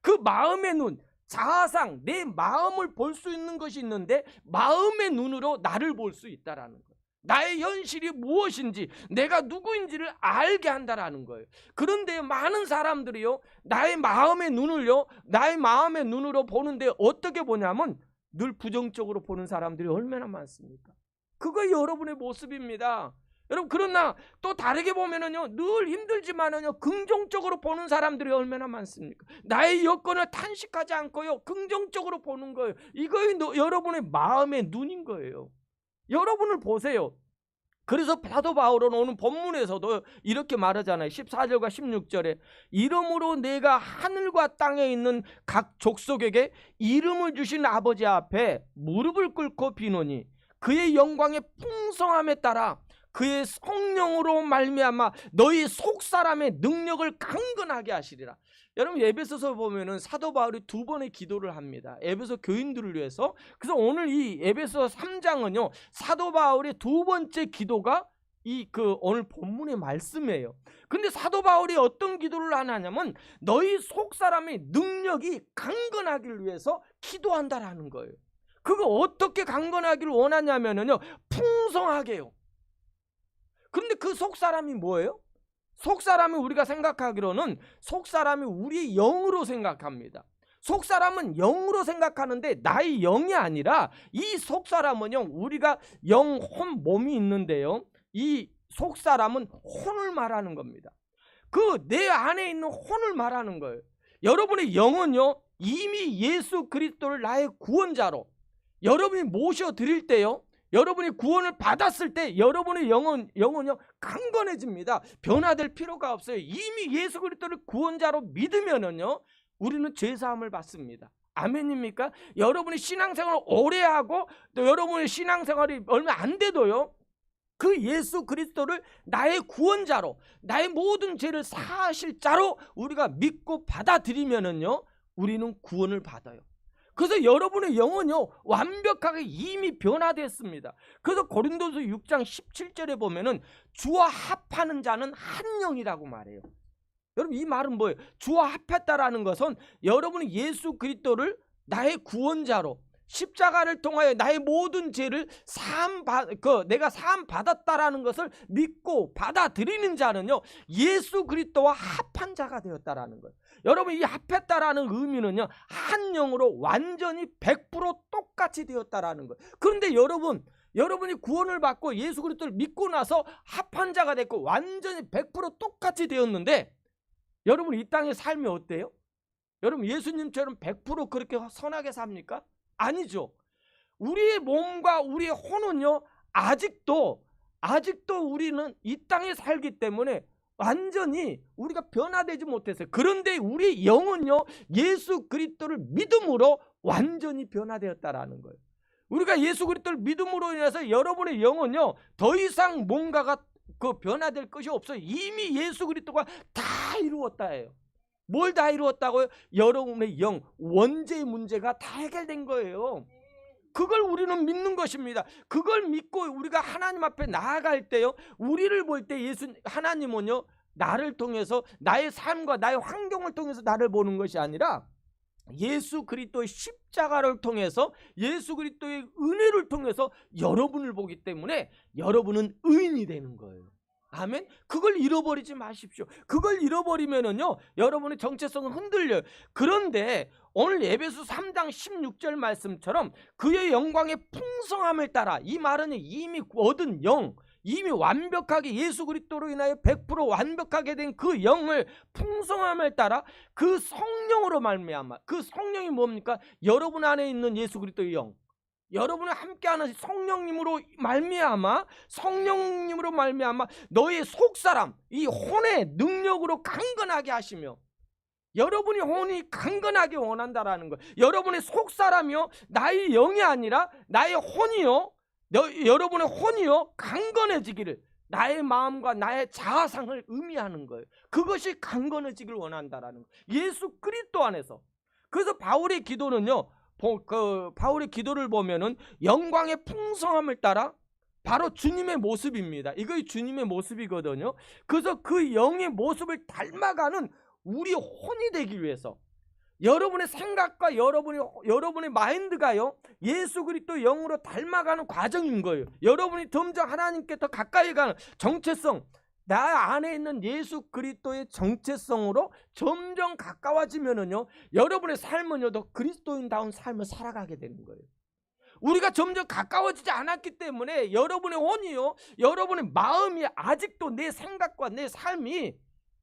그 마음의 눈, 자아상, 내 마음을 볼 수 있는 것이 있는데 마음의 눈으로 나를 볼 수 있다라는 거예요. 나의 현실이 무엇인지 내가 누구인지를 알게 한다라는 거예요. 그런데 많은 사람들이요 나의 마음의 눈으로 보는데 어떻게 보냐면 늘 부정적으로 보는 사람들이 얼마나 많습니까? 그거 여러분의 모습입니다. 여러분 그러나 또 다르게 보면은요 늘 힘들지만은요 긍정적으로 보는 사람들이 얼마나 많습니까? 나의 여건을 탄식하지 않고요 긍정적으로 보는 거예요. 이거이 여러분의 마음의 눈인 거예요. 여러분을 보세요. 그래서 사도 바울은 오늘 본문에서도 이렇게 말하잖아요. 14절과 16절에 이름으로 내가 하늘과 땅에 있는 각 족속에게 이름을 주신 아버지 앞에 무릎을 꿇고 비노니 그의 영광의 풍성함에 따라 그의 성령으로 말미암아 너희 속사람의 능력을 강건하게 하시리라. 여러분 에베소서 보면은 사도 바울이 2번의 기도를 합니다. 에베소 교인들을 위해서. 그래서 오늘 이 에베소 3장은요 사도 바울의 2번째 기도가 오늘 본문의 말씀이에요. 근데 사도 바울이 어떤 기도를 하냐면 너희 속사람의 능력이 강건하기를 위해서 기도한다라는 거예요. 그거 어떻게 강건하기를 원하냐면요 풍성하게요. 근데 그 속사람이 뭐예요? 속사람이 우리가 생각하기로는 속사람이 우리의 영으로 생각합니다. 속사람은 영으로 생각하는데 나의 영이 아니라 이 속사람은요 우리가 영혼 몸이 있는데요 이 속사람은 혼을 말하는 겁니다. 그 내 안에 있는 혼을 말하는 거예요. 여러분의 영은요 이미 예수 그리스도를 나의 구원자로 여러분이 모셔드릴 때요 여러분이 구원을 받았을 때 여러분의 영은요 강건해집니다. 변화될 필요가 없어요. 이미 예수 그리스도를 구원자로 믿으면은요 우리는 죄사함을 받습니다. 아멘입니까? 여러분이 신앙생활을 오래 하고 또 여러분의 신앙생활이 얼마 안 돼도요 그 예수 그리스도를 나의 구원자로 나의 모든 죄를 사하실 자로 우리가 믿고 받아들이면은요 우리는 구원을 받아요. 그래서 여러분의 영은요 완벽하게 이미 변화됐습니다. 그래서 고린도서 6장 17절에 보면은 주와 합하는 자는 한 영이라고 말해요. 여러분 이 말은 뭐예요? 주와 합했다라는 것은 여러분이 예수 그리스도를 나의 구원자로 십자가를 통하여 나의 모든 죄를 내가 사함 받았다라는 것을 믿고 받아들이는 자는요 예수 그리스도와 합한 자가 되었다라는 거예요. 여러분 이 합했다라는 의미는요 한 영으로 완전히 100% 똑같이 되었다라는 거예요. 그런데 여러분이 구원을 받고 예수 그리스도를 믿고 나서 합한 자가 됐고 완전히 100% 똑같이 되었는데 여러분 이 땅의 삶이 어때요? 여러분 예수님처럼 100% 그렇게 선하게 삽니까? 아니죠. 우리의 몸과 우리의 혼은요 아직도 우리는 이 땅에 살기 때문에 완전히 우리가 변화되지 못했어요. 그런데 우리의 영은요 예수 그리스도를 믿음으로 완전히 변화되었다라는 거예요. 우리가 예수 그리스도를 믿음으로 인해서 여러분의 영은요 더 이상 뭔가가 변화될 것이 없어요. 이미 예수 그리스도가 다 이루었다예요. 뭘 다 이루었다고요? 여러분의 영, 원죄의 문제가 다 해결된 거예요. 그걸 우리는 믿는 것입니다. 그걸 믿고 우리가 하나님 앞에 나아갈 때요, 우리를 볼 때 하나님은요, 나를 통해서 나의 삶과 나의 환경을 통해서 나를 보는 것이 아니라 예수 그리스도의 십자가를 통해서, 예수 그리스도의 은혜를 통해서 여러분을 보기 때문에 여러분은 의인이 되는 거예요. 아멘. 그걸 잃어버리지 마십시오. 그걸 잃어버리면은요, 여러분의 정체성은 흔들려요. 그런데 오늘 에베소 3장 16절 말씀처럼 그의 영광의 풍성함을 따라, 이 말은 이미 얻은 영, 이미 완벽하게 예수 그리스도로 인하여 100% 완벽하게 된 그 영을, 풍성함을 따라 그 성령으로 말미암아, 그 성령이 뭡니까? 여러분 안에 있는 예수 그리스도의 영, 여러분을 함께하는 성령님으로 말미암아, 성령님으로 말미암아 너의 속사람, 이 혼의 능력으로 강건하게 하시며, 여러분이 혼이 강건하게 원한다라는 거예요. 여러분의 속사람이요, 나의 영이 아니라 나의 혼이요, 여러분의 혼이요 강건해지기를, 나의 마음과 나의 자아상을 의미하는 거예요. 그것이 강건해지기를 원한다라는 거예요. 예수 그리스도 안에서. 그래서 바울의 기도는요, 바울의 기도를 보면은 영광의 풍성함을 따라, 바로 주님의 모습입니다. 이거 주님의 모습이거든요. 그래서 그 영의 모습을 닮아가는 우리 혼이 되기 위해서, 여러분의 생각과 여러분의 마인드가요, 예수 그리스도 영으로 닮아가는 과정인 거예요. 여러분이 점점 하나님께 더 가까이 가는 정체성, 나 안에 있는 예수 그리스도의 정체성으로 점점 가까워지면은요, 여러분의 삶은요, 더 그리스도인다운 삶을 살아가게 되는 거예요. 우리가 점점 가까워지지 않았기 때문에 여러분의 혼이요, 여러분의 마음이 아직도 내 생각과 내 삶이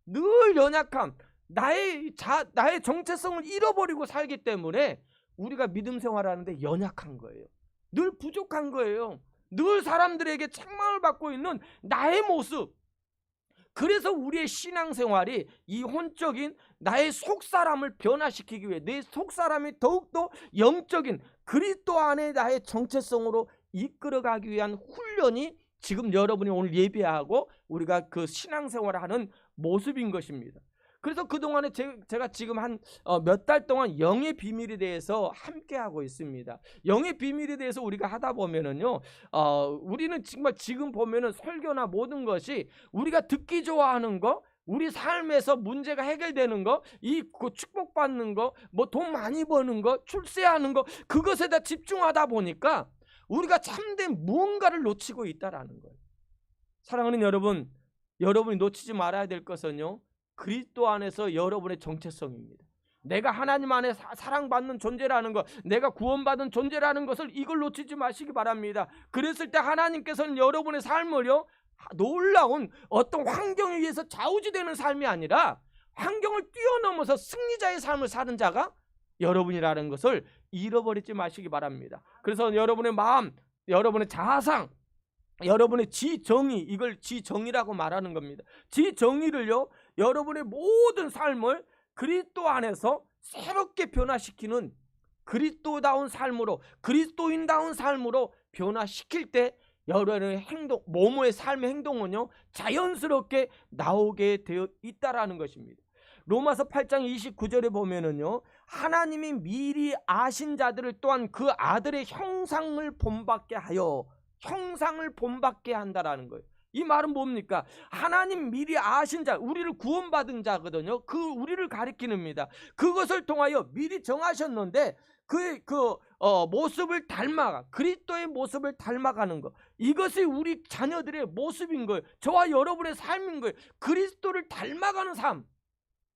늘 연약함, 나의 정체성을 잃어버리고 살기 때문에 우리가 믿음 생활하는데 연약한 거예요. 늘 부족한 거예요. 늘 사람들에게 책망을 받고 있는 나의 모습. 그래서 우리의 신앙생활이 이 혼적인 나의 속사람을 변화시키기 위해, 내 속사람이 더욱더 영적인 그리스도 안에 나의 정체성으로 이끌어가기 위한 훈련이 지금 여러분이 오늘 예배하고 우리가 그 신앙생활을 하는 모습인 것입니다. 그래서 그동안에 제가 지금 한 몇 달 동안 영의 비밀에 대해서 함께 하고 있습니다. 영의 비밀에 대해서 우리가 하다 보면은요, 우리는 정말 지금 보면은 설교나 모든 것이 우리가 듣기 좋아하는 거, 우리 삶에서 문제가 해결되는 거, 그 축복받는 거, 뭐 돈 많이 버는 거, 출세하는 거, 그것에다 집중하다 보니까 우리가 참된 무언가를 놓치고 있다라는 거예요. 사랑하는 여러분, 여러분이 놓치지 말아야 될 것은요, 그리스도 안에서 여러분의 정체성입니다. 내가 하나님 안에 사랑받는 존재라는 것, 내가 구원받은 존재라는 것을, 이걸 놓치지 마시기 바랍니다. 그랬을 때 하나님께서는 여러분의 삶을요, 놀라운 어떤 환경에 의해서 좌우지되는 삶이 아니라 환경을 뛰어넘어서 승리자의 삶을 사는 자가 여러분이라는 것을 잃어버리지 마시기 바랍니다. 그래서 여러분의 마음, 여러분의 자아상, 여러분의 지정의, 이걸 지정의라고 말하는 겁니다. 지정의를요, 여러분의 모든 삶을 그리스도 안에서 새롭게 변화시키는 그리스도다운 삶으로, 그리스도인다운 삶으로 변화시킬 때 여러분의 행동, 모모의 삶의 행동은요, 자연스럽게 나오게 되어 있다라는 것입니다. 로마서 8장 29절에 보면은요, 하나님이 미리 아신 자들을 또한 그 아들의 형상을 본받게 하여, 형상을 본받게 한다라는 거예요. 이 말은 뭡니까? 하나님 미리 아신 자, 우리를 구원받은 자거든요. 그 우리를 가리키는입니다. 그것을 통하여 미리 정하셨는데 그 모습을 닮아가, 그리스도의 모습을 닮아가는 것, 이것이 우리 자녀들의 모습인 거예요. 저와 여러분의 삶인 거예요. 그리스도를 닮아가는 삶,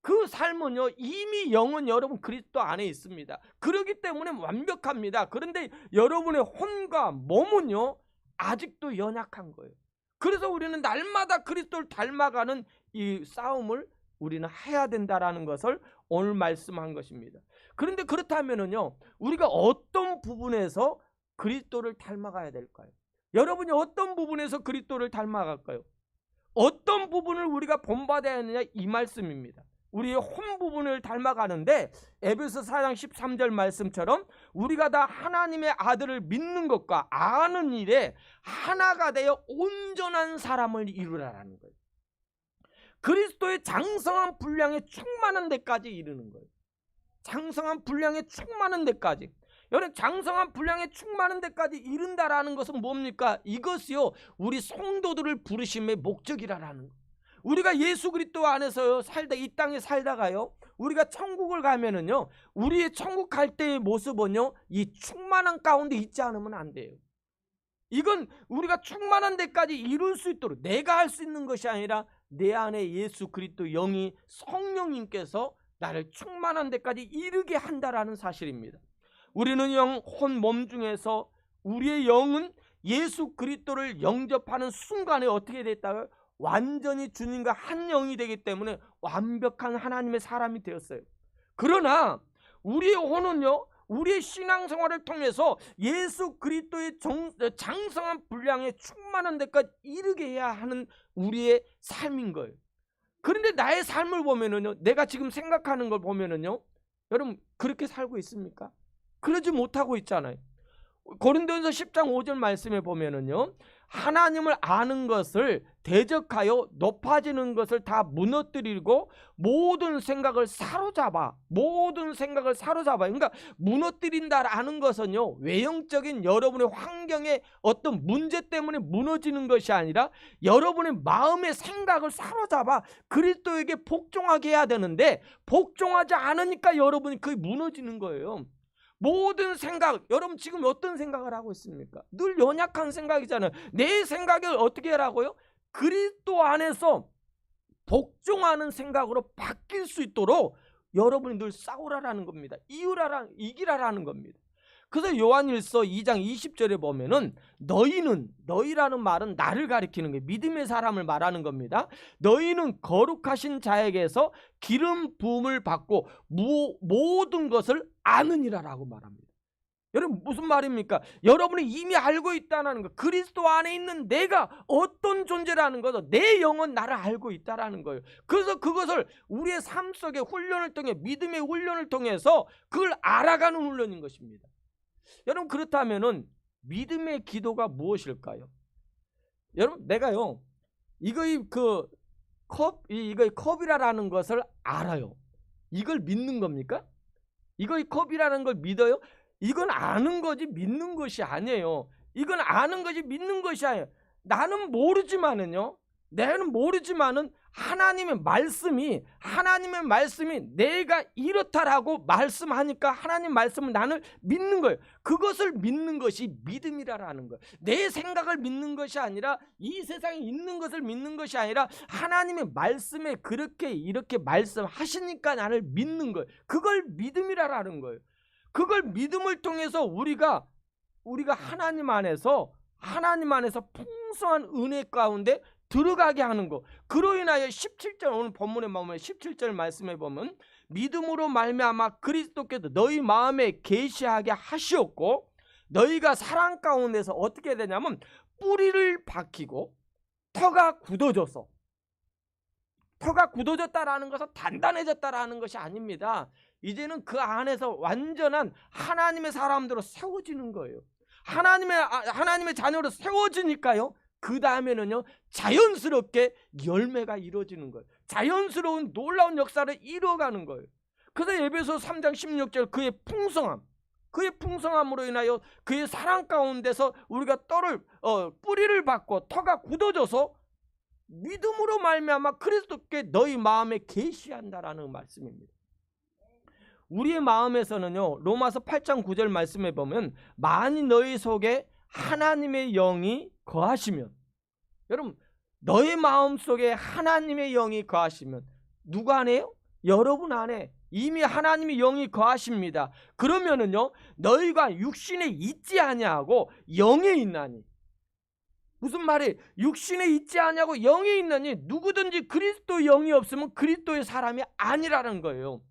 그 삶은요, 이미 영은 여러분 그리스도 안에 있습니다. 그렇기 때문에 완벽합니다. 그런데 여러분의 혼과 몸은요, 아직도 연약한 거예요. 그래서 우리는 날마다 그리스도를 닮아가는 이 싸움을 우리는 해야 된다라는 것을 오늘 말씀한 것입니다. 그런데 그렇다면은요, 우리가 어떤 부분에서 그리스도를 닮아가야 될까요? 여러분이 어떤 부분에서 그리스도를 닮아갈까요? 어떤 부분을 우리가 본받아야 하느냐, 이 말씀입니다. 우리의 혼 부분을 닮아가는데 에베소 4장 13절 말씀처럼 우리가 다 하나님의 아들을 믿는 것과 아는 일에 하나가 되어 온전한 사람을 이루라는 거예요. 그리스도의 장성한 분량에 충만한 데까지 이르는 거예요. 장성한 분량에 충만한 데까지. 여러분, 장성한 분량에 충만한 데까지 이른다라는 것은 뭡니까? 이것이요, 우리 성도들을 부르심의 목적이라는 거. 우리가 예수 그리스도 안에서 살다, 이 땅에 살다가요, 우리가 천국을 가면은요, 우리의 천국 갈 때의 모습은요, 이 충만한 가운데 있지 않으면 안 돼요. 이건 우리가 충만한 데까지 이룰 수 있도록 내가 할 수 있는 것이 아니라 내 안에 예수 그리스도 영이, 성령님께서 나를 충만한 데까지 이르게 한다라는 사실입니다. 우리는 영, 혼, 몸 중에서 우리의 영은 예수 그리스도를 영접하는 순간에 어떻게 됐다고요? 완전히 주님과 한 영이 되기 때문에 완벽한 하나님의 사람이 되었어요. 그러나 우리의 혼은요, 우리의 신앙생활을 통해서 예수 그리스도의 장성한 분량에 충만한 데까지 이르게 해야 하는 우리의 삶인 거예요. 그런데 나의 삶을 보면은요, 내가 지금 생각하는 걸 보면은요, 여러분 그렇게 살고 있습니까? 그러지 못하고 있잖아요. 고린도전서 10장 5절 말씀에 보면은요, 하나님을 아는 것을 대적하여 높아지는 것을 다 무너뜨리고 모든 생각을 사로잡아. 그러니까 무너뜨린다라는 것은요, 외형적인 여러분의 환경의 어떤 문제 때문에 무너지는 것이 아니라 여러분의 마음의 생각을 사로잡아 그리스도에게 복종하게 해야 되는데, 복종하지 않으니까 여러분이 그게 무너지는 거예요. 모든 생각, 여러분 지금 어떤 생각을 하고 있습니까? 늘 연약한 생각이잖아요. 내 생각을 어떻게 하라고요? 그리스도 안에서 복종하는 생각으로 바뀔 수 있도록 여러분이 늘 싸우라라는 겁니다. 이기라라는 겁니다. 그래서 요한일서 2장 20절에 보면은 너희라는 말은 나를 가리키는 거예요. 믿음의 사람을 말하는 겁니다. 너희는 거룩하신 자에게서 기름 부음을 받고 모든 것을 아느니라라고 말합니다. 여러분 무슨 말입니까? 여러분이 이미 알고 있다는 거, 그리스도 안에 있는 내가 어떤 존재라는 거죠. 내 영은 나를 알고 있다라는 거예요. 그래서 그것을 우리의 삶 속에 훈련을 통해, 믿음의 훈련을 통해서 그걸 알아가는 훈련인 것입니다. 여러분 그렇다면은 믿음의 기도가 무엇일까요? 여러분 내가요, 이거의 컵이라는 것을 알아요. 이걸 믿는 겁니까? 이거의 컵이라는 걸 믿어요? 이건 아는 거지 믿는 것이 아니에요. 이건 아는 거지 믿는 것이 아니에요. 나는 모르지만은 하나님의 말씀이 내가 이렇다라고 말씀하니까 하나님 말씀은 나는 믿는 거예요. 그것을 믿는 것이 믿음이라는 거예요. 내 생각을 믿는 것이 아니라, 이 세상에 있는 것을 믿는 것이 아니라 하나님의 말씀에 이렇게 말씀하시니까 나를 믿는 거예요. 그걸 믿음이라는 거예요. 그걸 믿음을 통해서 우리가 하나님 안에서 풍성한 은혜 가운데 들어가게 하는 거. 그로 인하여 17절, 오늘 본문에 보면 17절 말씀해 보면, 믿음으로 말미암아 그리스도께서 너희 마음에 계시하게 하시었고, 너희가 사랑 가운데서 어떻게 되냐면 뿌리를 박히고 터가 굳어졌다라는 것은 단단해졌다라는 것이 아닙니다. 이제는 그 안에서 완전한 하나님의 사람들로 세워지는 거예요. 하나님의 자녀로 세워지니까요, 그 다음에는요, 자연스럽게 열매가 이루어지는 거예요. 자연스러운 놀라운 역사를 이루어가는 거예요. 그래서 에베소 3장 16절 그의 풍성함으로 인하여 그의 사랑 가운데서 우리가 뿌리를 받고 터가 굳어져서 믿음으로 말미암아 그리스도께 너희 마음에 계시한다라는 말씀입니다. 우리의 마음에서는요, 로마서 8장 9절 말씀에 보면, 만일 너희 속에 하나님의 영이 거하시면, 여러분 너의 마음속에 하나님의 영이 거하시면, 누구 안에요? 여러분 안에 이미 하나님의 영이 거하십니다. 그러면은요, 너희가 육신에 있지 아니하고 영에 있나니. 무슨 말이에요? 육신에 있지 아니하고 영에 있나니, 누구든지 그리스도 영이 없으면 그리스도의 사람이 아니라는 거예요.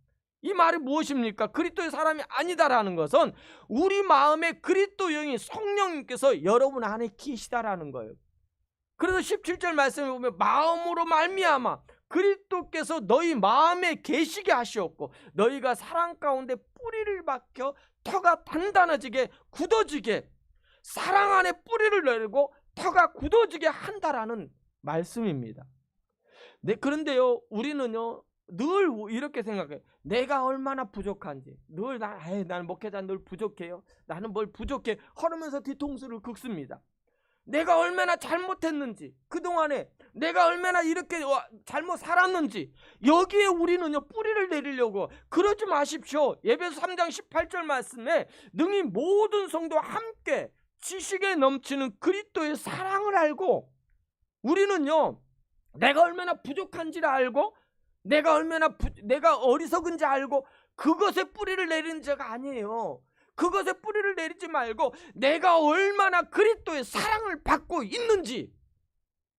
이 말이 무엇입니까? 그리스도의 사람이 아니다라는 것은 우리 마음에 그리스도 영이, 성령님께서 여러분 안에 계시다라는 거예요. 그래서 17절 말씀에 보면, 마음으로 말미암아 그리스도께서 너희 마음에 계시게 하시었고, 너희가 사랑 가운데 뿌리를 박혀 터가 단단해지게, 굳어지게, 사랑 안에 뿌리를 내리고 터가 굳어지게 한다라는 말씀입니다. 그런데요, 우리는요 늘 이렇게 생각해요. 내가 얼마나 부족한지. 늘 나는 목회자 늘 부족해요. 나는 뭘 부족해. 하면서 뒤통수를 긁습니다. 내가 얼마나 잘못했는지, 그동안에 내가 얼마나 이렇게 잘못 살았는지, 여기에 우리는요 뿌리를 내리려고. 그러지 마십시오. 에베소 3장 18절 말씀에 능히 모든 성도와 함께 지식에 넘치는 그리스도의 사랑을 알고, 우리는요 내가 얼마나 부족한지를 알고, 내가 어리석은지 알고, 그것에 뿌리를 내리는 자가 아니에요. 그것에 뿌리를 내리지 말고 내가 얼마나 그리스도의 사랑을 받고 있는지,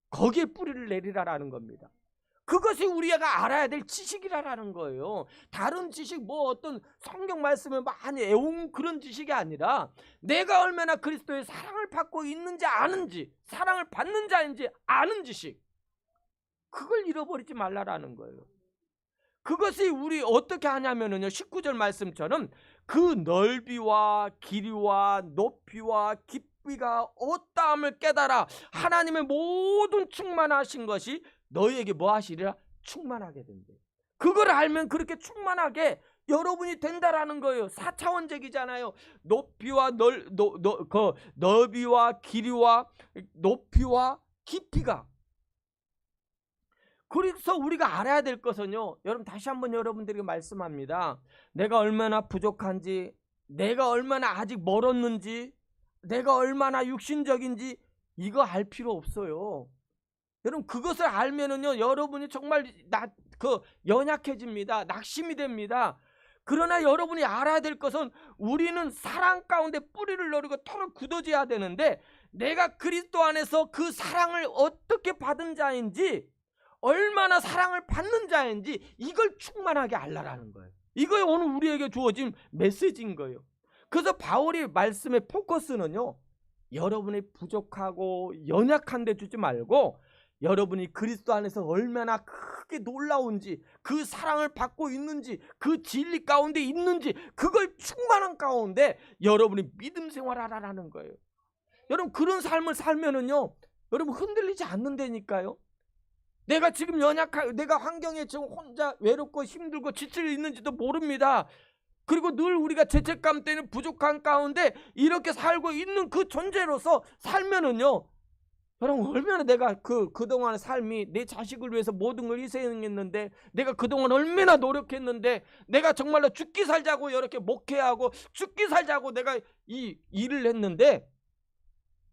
거기에 뿌리를 내리라라는 겁니다. 그것이 우리가 알아야 될 지식이라는 거예요. 다른 지식, 어떤 성경 말씀을 많이 애용 그런 지식이 아니라 내가 얼마나 그리스도의 사랑을 받고 있는지 아는지, 사랑을 받는 자인지 아는 지식, 그걸 잃어버리지 말라라는 거예요. 그것이 우리 어떻게 하냐면은요, 19절 말씀처럼 그 넓이와 길이와 높이와 깊이가 어떠함을 깨달아 하나님의 모든 충만하신 것이 너희에게 뭐 하시리라? 충만하게 된대. 그걸 알면 그렇게 충만하게 여러분이 된다라는 거예요. 4차원적이잖아요. 넓이와 길이와 높이와 깊이가. 그래서 우리가 알아야 될 것은요, 여러분 다시 한번 여러분들에게 말씀합니다. 내가 얼마나 부족한지, 내가 얼마나 아직 멀었는지, 내가 얼마나 육신적인지 이거 알 필요 없어요. 여러분 그것을 알면은요 여러분이 정말 연약해집니다. 낙심이 됩니다. 그러나 여러분이 알아야 될 것은 우리는 사랑 가운데 뿌리를 내리고 털을 굳어져야 되는데, 내가 그리스도 안에서 그 사랑을 어떻게 받은 자인지, 얼마나 사랑을 받는 자인지 이걸 충만하게 알라라는 거예요. 이거에 오늘 우리에게 주어진 메시지인 거예요. 그래서 바울이 말씀의 포커스는요, 여러분이 부족하고 연약한 데 주지 말고 여러분이 그리스도 안에서 얼마나 크게 놀라운지, 그 사랑을 받고 있는지, 그 진리 가운데 있는지, 그걸 충만한 가운데 여러분이 믿음 생활하라는 거예요. 여러분 그런 삶을 살면은요 여러분 흔들리지 않는다니까요. 내가 지금 내가 환경에 지금 혼자 외롭고 힘들고 지쳐 있는지도 모릅니다. 그리고 늘 우리가 죄책감 때문에 부족한 가운데 이렇게 살고 있는 그 존재로서 살면은요, 여러분 얼마나 내가 그동안의 삶이 내 자식을 위해서 모든 걸 희생했는데, 내가 그동안 얼마나 노력했는데, 내가 정말로 죽기 살자고 이렇게 목회하고 죽기 살자고 내가 이 일을 했는데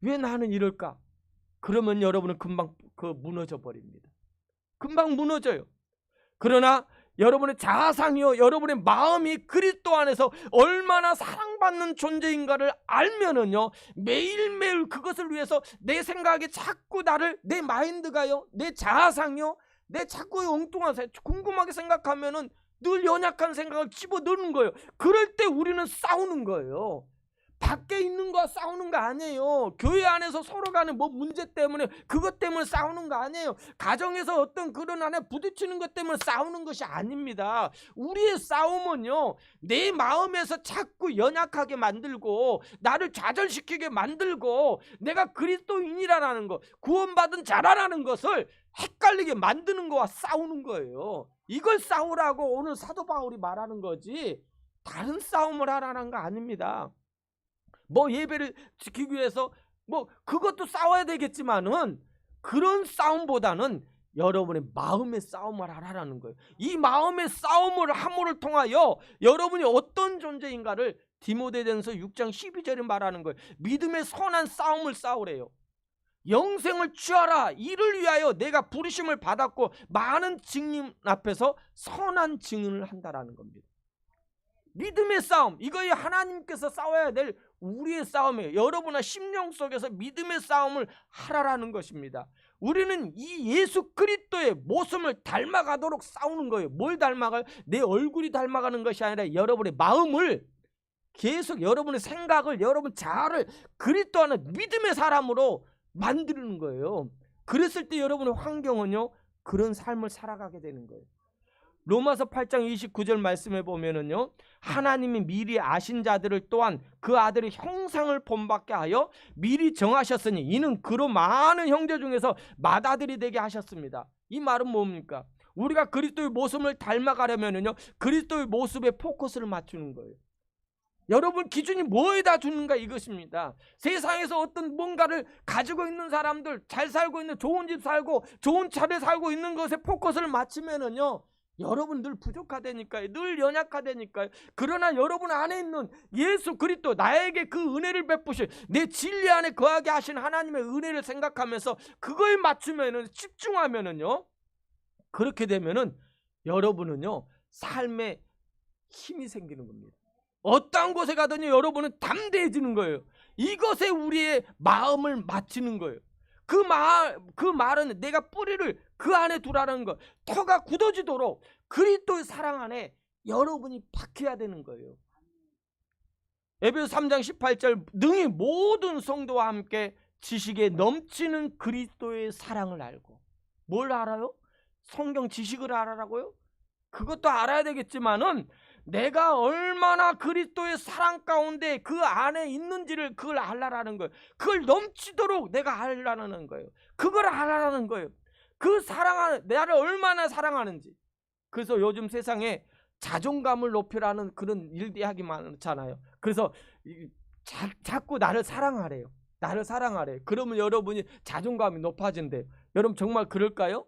왜 나는 이럴까? 그러면 여러분은 금방 무너져 버립니다. 금방 무너져요. 그러나 여러분의 자아상이요, 여러분의 마음이 그리스도 안에서 얼마나 사랑받는 존재인가를 알면은요, 매일매일 그것을 위해서 내 생각이 자꾸 내 마인드가요, 내 자아상이요, 내 자꾸 엉뚱한 궁금하게 생각하면은 늘 연약한 생각을 집어넣는 거예요. 그럴 때 우리는 싸우는 거예요. 밖에 있는 거와 싸우는 거 아니에요. 교회 안에서 서로 간에 문제 때문에, 그것 때문에 싸우는 거 아니에요. 가정에서 어떤 그런 안에 부딪히는 것 때문에 싸우는 것이 아닙니다. 우리의 싸움은요, 내 마음에서 자꾸 연약하게 만들고 나를 좌절시키게 만들고 내가 그리스도인이라는 거, 구원받은 자라라는 것을 헷갈리게 만드는 거와 싸우는 거예요. 이걸 싸우라고 오늘 사도 바울이 말하는 거지, 다른 싸움을 하라는 거 아닙니다. 예배를 지키기 위해서 그것도 싸워야 되겠지만은, 그런 싸움보다는 여러분의 마음의 싸움을 하라는 거예요. 이 마음의 싸움을 함으로 통하여 여러분이 어떤 존재인가를 디모데전서 6장 12절에 말하는 거예요. 믿음의 선한 싸움을 싸우래요. 영생을 취하라. 이를 위하여 내가 부르심을 받았고 많은 증인 앞에서 선한 증언을 한다라는 겁니다. 믿음의 싸움, 이거에 하나님께서 싸워야 될 우리의 싸움이에요. 여러분의 심령 속에서 믿음의 싸움을 하라라는 것입니다. 우리는 이 예수 그리스도의 모습을 닮아가도록 싸우는 거예요. 뭘 닮아가요? 내 얼굴이 닮아가는 것이 아니라 여러분의 마음을, 계속 여러분의 생각을, 여러분 자아를 그리스도 안에 믿음의 사람으로 만드는 거예요. 그랬을 때 여러분의 환경은요, 그런 삶을 살아가게 되는 거예요. 로마서 8장 29절 말씀해 보면은요, 하나님이 미리 아신 자들을 또한 그 아들의 형상을 본받게 하여 미리 정하셨으니 이는 그로 많은 형제 중에서 맏아들이 되게 하셨습니다. 이 말은 뭡니까? 우리가 그리스도의 모습을 닮아가려면은요, 그리스도의 모습에 포커스를 맞추는 거예요. 여러분 기준이 뭐에다 주는가 이것입니다. 세상에서 어떤 뭔가를 가지고 있는 사람들, 잘 살고 있는, 좋은 집 살고 좋은 차를 살고 있는 것에 포커스를 맞추면은요, 여러분 늘 부족하다니까요. 늘 연약하다니까요. 그러나 여러분 안에 있는 예수 그리스도, 나에게 그 은혜를 베푸실, 내 진리 안에 거하게 하신 하나님의 은혜를 생각하면서 그거에 맞추면은, 집중하면은요, 그렇게 되면은 여러분은요, 삶에 힘이 생기는 겁니다. 어떤 곳에 가더니 여러분은 담대해지는 거예요. 이것에 우리의 마음을 맞추는 거예요. 그 말은 내가 뿌리를 그 안에 두라는 것, 터가 굳어지도록 그리스도의 사랑 안에 여러분이 박혀야 되는 거예요. 에베소 3장 18절, 능히 모든 성도와 함께 지식에 넘치는 그리스도의 사랑을 알고. 뭘 알아요? 성경 지식을 알아라고요? 그것도 알아야 되겠지만은 내가 얼마나 그리스도의 사랑 가운데 그 안에 있는지를 그걸 알라라는 거예요. 그걸 넘치도록 내가 알라는 거예요. 그걸 알아라는 거예요. 그 사랑하는, 나를 얼마나 사랑하는지. 그래서 요즘 세상에 자존감을 높이라는 그런 일들이 많잖아요. 그래서 자꾸 나를 사랑하래요. 나를 사랑하래요. 그러면 여러분이 자존감이 높아진대요. 여러분 정말 그럴까요?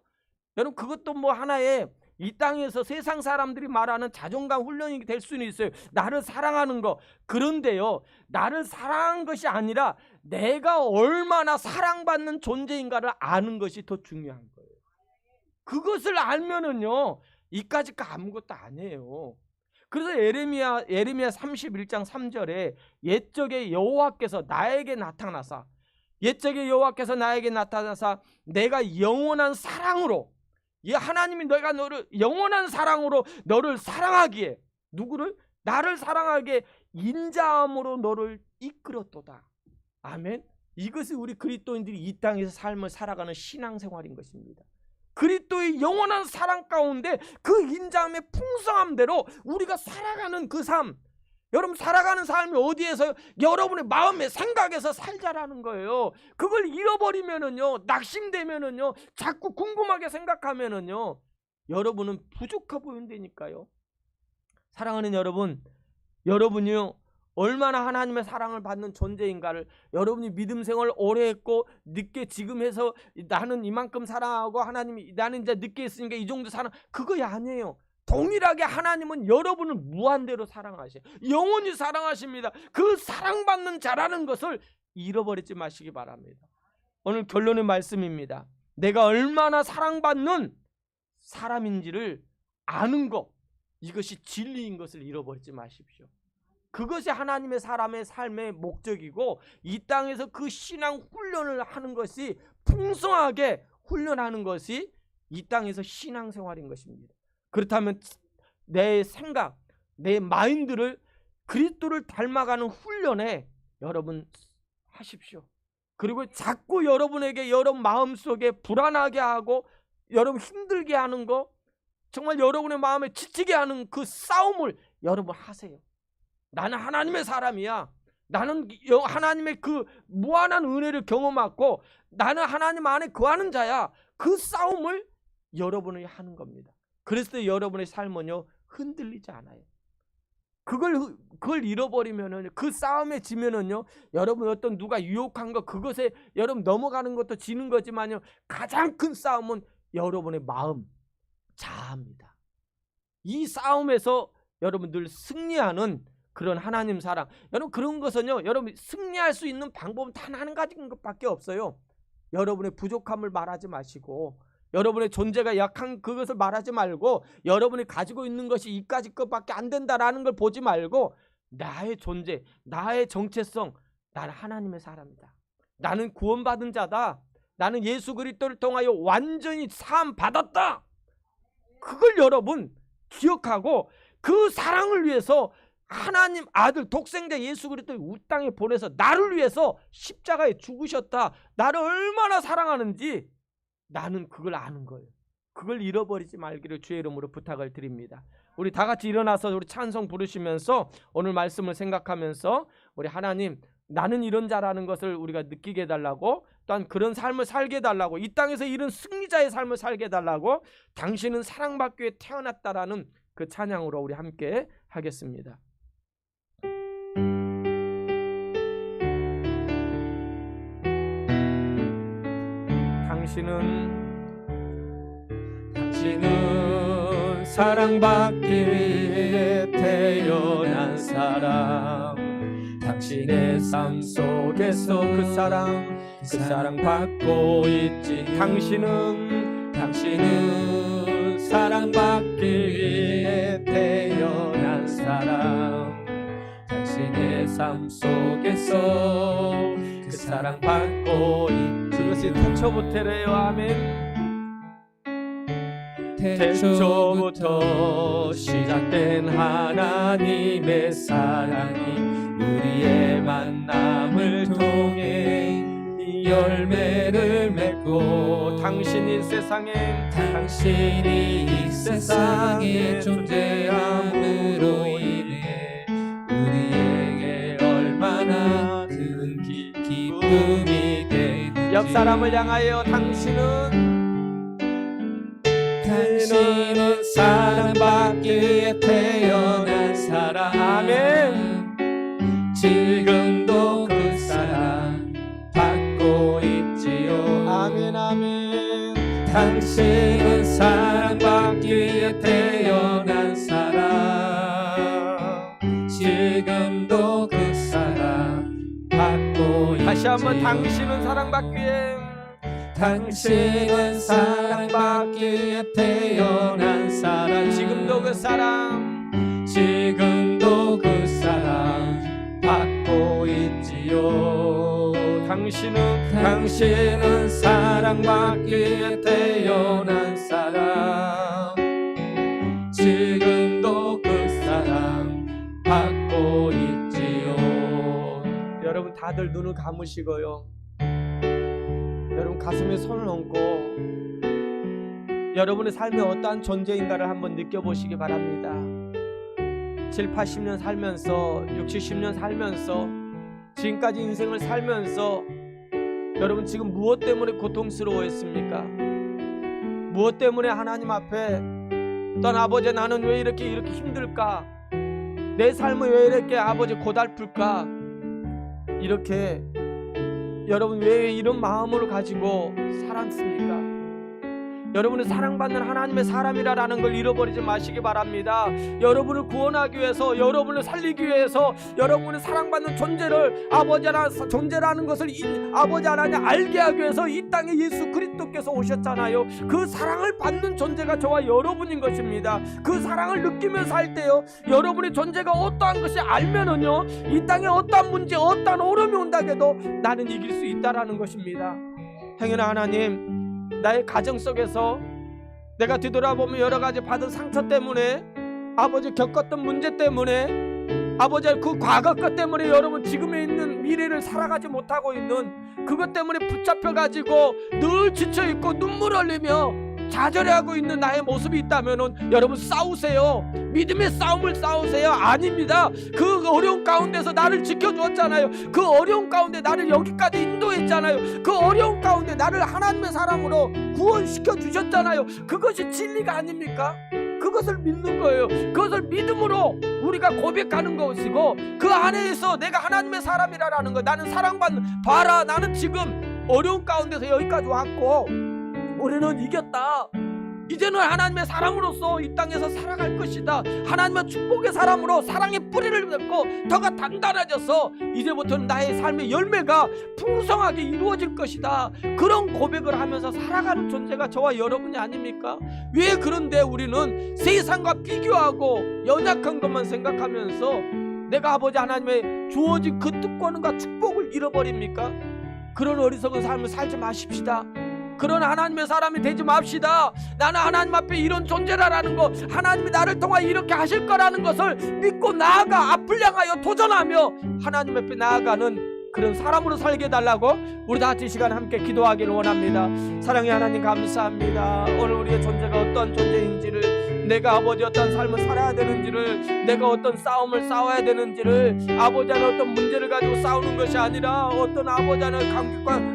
여러분 그것도 뭐 하나의 이 땅에서 세상 사람들이 말하는 자존감 훈련이 될 수는 있어요. 나를 사랑하는 거. 그런데요, 나를 사랑한 것이 아니라 내가 얼마나 사랑받는 존재인가를 아는 것이 더 중요한 거예요. 그것을 알면은요, 이까짓 거 아무것도 아니에요. 그래서 예레미야 31장 3절에 옛적에 여호와께서 나에게 나타나사, 옛적에 여호와께서 나에게 나타나사 내가 영원한 사랑으로, 하나님이 내가 너를 영원한 사랑으로 너를 사랑하기에, 누구를? 나를 사랑하기에 인자함으로 너를 이끌었도다. 아멘. 이것이 우리 그리스도인들이 이 땅에서 삶을 살아가는 신앙생활인 것입니다. 그리스도의 영원한 사랑 가운데 그 인자함의 풍성함대로 우리가 살아가는 그 삶, 여러분 살아가는 삶이 어디에서요? 여러분의 마음의 생각에서 살자라는 거예요. 그걸 잃어버리면은요, 낙심되면은요, 자꾸 궁금하게 생각하면은요, 여러분은 부족해 보인다니까요. 사랑하는 여러분, 여러분이요 얼마나 하나님의 사랑을 받는 존재인가를, 여러분이 믿음 생활 오래 했고 늦게 지금 해서 나는 이만큼 사랑하고 하나님이 나는 이제 늦게 했으니까 이 정도 사랑, 그거 아니에요. 동일하게 하나님은 여러분을 무한대로 사랑하셔요. 영원히 사랑하십니다. 그 사랑받는 자라는 것을 잃어버리지 마시기 바랍니다. 오늘 결론의 말씀입니다. 내가 얼마나 사랑받는 사람인지를 아는 것, 이것이 진리인 것을 잃어버리지 마십시오. 그것이 하나님의 사람의 삶의 목적이고, 이 땅에서 그 신앙 훈련을 하는 것이, 풍성하게 훈련하는 것이 이 땅에서 신앙생활인 것입니다. 그렇다면 내 생각, 내 마인드를 그리스도를 닮아가는 훈련에 여러분 하십시오. 그리고 자꾸 여러분에게 여러분 마음속에 불안하게 하고 여러분 힘들게 하는 거, 정말 여러분의 마음에 지치게 하는 그 싸움을 여러분 하세요. 나는 하나님의 사람이야. 나는 하나님의 그 무한한 은혜를 경험하고 나는 하나님 안에 거하는 자야. 그 싸움을 여러분이 하는 겁니다. 그래서 여러분의 삶은요 흔들리지 않아요. 그걸 잃어버리면은, 그 싸움에 지면은요, 여러분 어떤 누가 유혹한 거, 그것에 여러분 넘어가는 것도 지는 거지만요, 가장 큰 싸움은 여러분의 마음, 자아입니다. 이 싸움에서 여러분 늘 승리하는 그런 하나님 사랑. 여러분 그런 것은요, 여러분 승리할 수 있는 방법은 단 한 가지인 것밖에 없어요. 여러분의 부족함을 말하지 마시고, 여러분의 존재가 약한 그것을 말하지 말고, 여러분이 가지고 있는 것이 이까짓 것밖에 안 된다라는 걸 보지 말고, 나의 존재, 나의 정체성, 나는 하나님의 사람이다. 나는 구원받은 자다. 나는 예수 그리스도를 통하여 완전히 사함 받았다. 그걸 여러분 기억하고, 그 사랑을 위해서 하나님 아들 독생자 예수 그리스도를 이 땅에 보내서 나를 위해서 십자가에 죽으셨다. 나를 얼마나 사랑하는지 나는 그걸 아는 거예요. 그걸 잃어버리지 말기를 주의 이름으로 부탁을 드립니다. 우리 다 같이 일어나서 우리 찬송 부르시면서 오늘 말씀을 생각하면서 우리 하나님, 나는 이런 자라는 것을 우리가 느끼게 해달라고, 또한 그런 삶을 살게 해달라고, 이 땅에서 이런 승리자의 삶을 살게 해달라고, 당신은 사랑받기 위해 태어났다라는 그 찬양으로 우리 함께 하겠습니다. 당신은 사랑받기 위해 태어난 사람, 당신의 삶 속에서 그 사랑 받고 있지. 당신은 사랑받기 위해 태어난 사람, 당신의 삶 속에서 그 사랑 받고 있지. 그것이 태초부터래요. 아멘. 태초부터 시작된 하나님의 사랑이 우리의 만남을 통해 열매를 맺고, 당신이 이 세상에 존재함으로 인해 우리에게 얼마나 큰 기쁨이 되는지. 옆 사람을 향하여 당신은 사랑받기 위해 태어난 사람. 아멘. 지금도 그 사랑 받고 있지요. 아멘 아멘. 당신은 사랑받기 위해 태어난 사람, 지금도 그 사랑 받고 있지요. 다시 한번, 당신은 사랑받기 위해, 당신은 사랑받기 위해 태어난 사람, 지금도 그 사랑 받고 있지요. 당신은 사랑받기 위해 태어난 사람, 지금도 그 사랑 받고 있지요. 여러분 다들 눈을 감으시고요, 여러분 가슴에 손을 얹고 여러분의 삶이 어떠한 존재인가를 한번 느껴보시기 바랍니다. 7, 80년 살면서, 60, 70년 살면서, 지금까지 인생을 살면서 여러분 지금 무엇 때문에 고통스러워했습니까? 무엇 때문에 하나님 앞에 또한 아버지, 나는 왜 이렇게 힘들까? 내 삶은 왜 이렇게 아버지 고달플까? 이렇게 여러분 왜 이런 마음으로 가지고 살았습니까? 여러분은 사랑받는 하나님의 사람이라는 걸 잃어버리지 마시기 바랍니다. 여러분을 구원하기 위해서, 여러분을 살리기 위해서, 여러분의 사랑받는 존재라는 것을 아버지 하나님 알게 하기 위해서 이 땅에 예수 그리스도께서 오셨잖아요. 그 사랑을 받는 존재가 저와 여러분인 것입니다. 그 사랑을 느끼면서 살 때요, 여러분의 존재가 어떠한 것이 알면은요, 이 땅에 어떠한 문제, 어떠한 어려움이 온다고 해도 나는 이길 수 있다라는 것입니다. 행여나 하나님, 나의 가정 속에서 내가 뒤돌아보면 여러 가지 받은 상처 때문에, 아버지 겪었던 문제 때문에, 아버지 그 과거 것 때문에 여러분 지금에 있는 미래를 살아가지 못하고 있는 그것 때문에 붙잡혀가지고 늘 지쳐있고 눈물 흘리며 좌절해하고 있는 나의 모습이 있다면 여러분 싸우세요. 믿음의 싸움을 싸우세요. 아닙니다. 그 어려운 가운데서 나를 지켜주었잖아요. 그 어려운 가운데 나를 여기까지 인도했잖아요. 그 어려운 가운데 나를 하나님의 사랑으로 구원시켜 주셨잖아요. 그것이 진리가 아닙니까? 그것을 믿는 거예요. 그것을 믿음으로 우리가 고백하는 것이고, 그 안에서 내가 하나님의 사람이라는 거, 나는 사랑받는, 봐라, 나는 지금 어려운 가운데서 여기까지 왔고 우리는 이겼다. 이제는 하나님의 사람으로서 이 땅에서 살아갈 것이다. 하나님의 축복의 사람으로 사랑의 뿌리를 맺고 더가 단단해져서 이제부터는 나의 삶의 열매가 풍성하게 이루어질 것이다. 그런 고백을 하면서 살아가는 존재가 저와 여러분이 아닙니까? 왜 그런데 우리는 세상과 비교하고 연약한 것만 생각하면서 내가 아버지 하나님의 주어진 그 특권과 축복을 잃어버립니까? 그런 어리석은 삶을 살지 마십시다. 그런 하나님의 사람이 되지 맙시다. 나는 하나님 앞에 이런 존재라는 거, 하나님이 나를 통해 이렇게 하실 거라는 것을 믿고 나아가 앞을 향하여 도전하며 하나님 앞에 나아가는 그런 사람으로 살게 해달라고 우리 다 같이 이 시간 함께 기도하기를 원합니다. 사랑의 하나님 감사합니다. 오늘 우리의 존재가 어떠한 존재인지를, 내가 아버지 어떤 삶을 살아야 되는지를, 내가 어떤 싸움을 싸워야 되는지를, 아버지 안에 어떤 문제를 가지고 싸우는 것이 아니라, 어떤 아버지 안에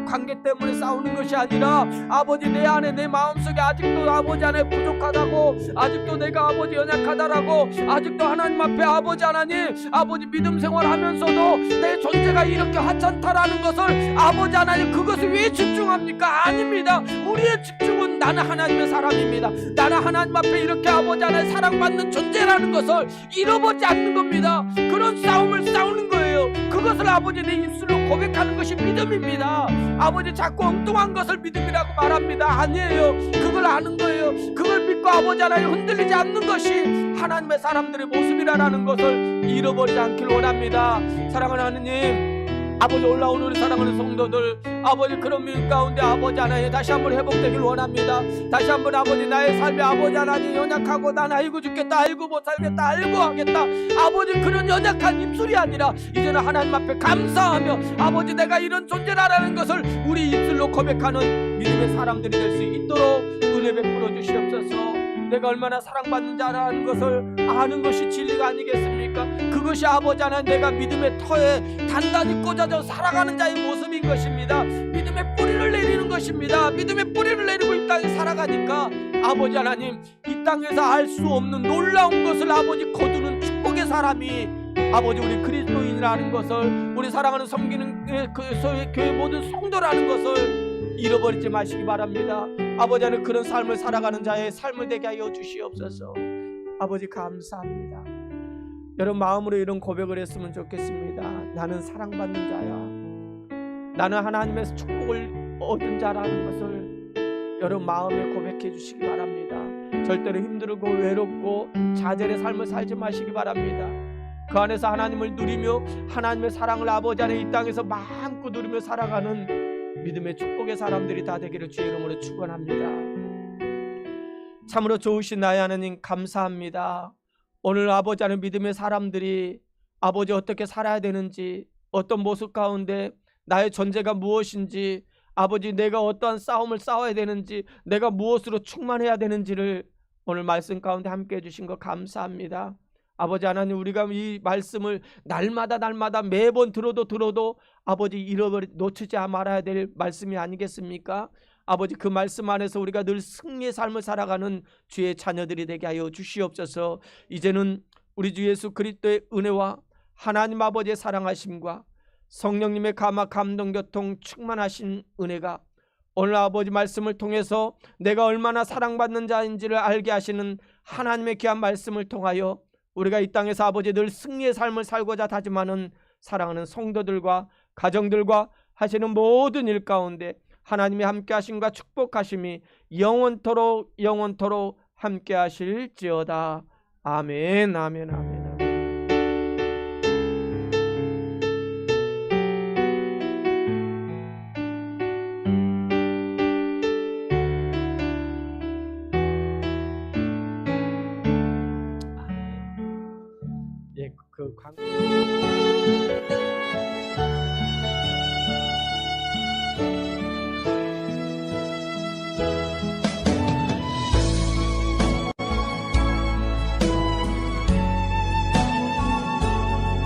관계 때문에 싸우는 것이 아니라, 아버지 내 안에 내 마음속에 아직도 아버지 안에 부족하다고, 아직도 내가 아버지 연약하다라고, 아직도 하나님 앞에 아버지 하나님 아버지 믿음 생활하면서도 내 존재가 이렇게 하찮다라는 것을 아버지 하나님, 그것을 왜 집중합니까? 아닙니다. 우리의 집중은 나는 하나님의 사람입니다. 나는 하나님 앞에 이렇게 아버지 하나님 사랑받는 존재라는 것을 잃어버리지 않는 겁니다. 그런 싸움을 싸우는 거예요. 그것을 아버지 내 입술로 고백하는 것이 믿음입니다. 아버지 자꾸 엉뚱한 것을 믿음이라고 말합니다. 아니에요. 그걸 아는 거예요. 그걸 믿고 아버지 하나님 흔들리지 않는 것이 하나님의 사람들의 모습이라는 것을 잃어버리지 않기를 원합니다. 사랑하는 하느님, 아버지 올라온 우리 사랑하는 성도들, 아버지 그런 민 가운데 아버지 하나님 다시 한번 회복되길 원합니다. 다시 한번 아버지 나의 삶에 아버지 하나님 연약하고 난 아이고 죽겠다, 아이고 못 살겠다, 아이고 하겠다, 아버지 그런 연약한 입술이 아니라 이제는 하나님 앞에 감사하며 아버지 내가 이런 존재라는 것을 우리 입술로 고백하는 믿음의 사람들이 될 수 있도록 은혜 베풀어 주시옵소서. 내가 얼마나 사랑받는 자라는 것을 아는 것이 진리가 아니겠습니까? 그것이 아버지 하나님 내가 믿음의 터에 단단히 꽂아져 살아가는 자의 모습인 것입니다. 믿음의 뿌리를 내리는 것입니다. 믿음의 뿌리를 내리고 이 땅에 살아가니까 아버지 하나님 이 땅에서 알 수 없는 놀라운 것을 아버지 거두는 축복의 사람이 아버지 우리 그리스도인이라는 것을, 우리 사랑하는 섬기는 교회 모든 성도라는 것을 잃어버리지 마시기 바랍니다. 아버지 하나님 그런 삶을 살아가는 자의 삶을 되게 하여 주시옵소서. 아버지 감사합니다. 여러분 마음으로 이런 고백을 했으면 좋겠습니다. 나는 사랑받는 자야, 나는 하나님의 축복을 얻은 자라는 것을 여러분 마음에 고백해 주시기 바랍니다. 절대로 힘들고 외롭고 좌절의 삶을 살지 마시기 바랍니다. 그 안에서 하나님을 누리며 하나님의 사랑을 아버지 안에 이 땅에서 마음껏 누리며 살아가는 믿음의 축복의 사람들이 다 되기를 주의 이름으로 축원합니다. 참으로 좋으신 나의 하나님 감사합니다. 오늘 아버지 안에 믿음의 사람들이 아버지 어떻게 살아야 되는지, 어떤 모습 가운데 나의 존재가 무엇인지, 아버지 내가 어떠한 싸움을 싸워야 되는지, 내가 무엇으로 충만해야 되는지를 오늘 말씀 가운데 함께 해주신 것 감사합니다. 아버지 하나님 우리가 이 말씀을 날마다 매번 들어도 아버지 놓치지 말아야 될 말씀이 아니겠습니까? 아버지 그 말씀 안에서 우리가 늘 승리의 삶을 살아가는 주의 자녀들이 되게 하여 주시옵소서. 이제는 우리 주 예수 그리스도의 은혜와 하나님 아버지의 사랑하심과 성령님의 감동 교통 충만하신 은혜가 오늘 아버지 말씀을 통해서 내가 얼마나 사랑받는 자인지를 알게 하시는 하나님의 귀한 말씀을 통하여 우리가 이 땅에서 아버지 늘 승리의 삶을 살고자 다짐하는 사랑하는 성도들과 가정들과 하시는 모든 일 가운데 하나님의 함께 하심과 축복하심이 영원토록 함께 하실지어다. 아멘, 아멘, 아멘.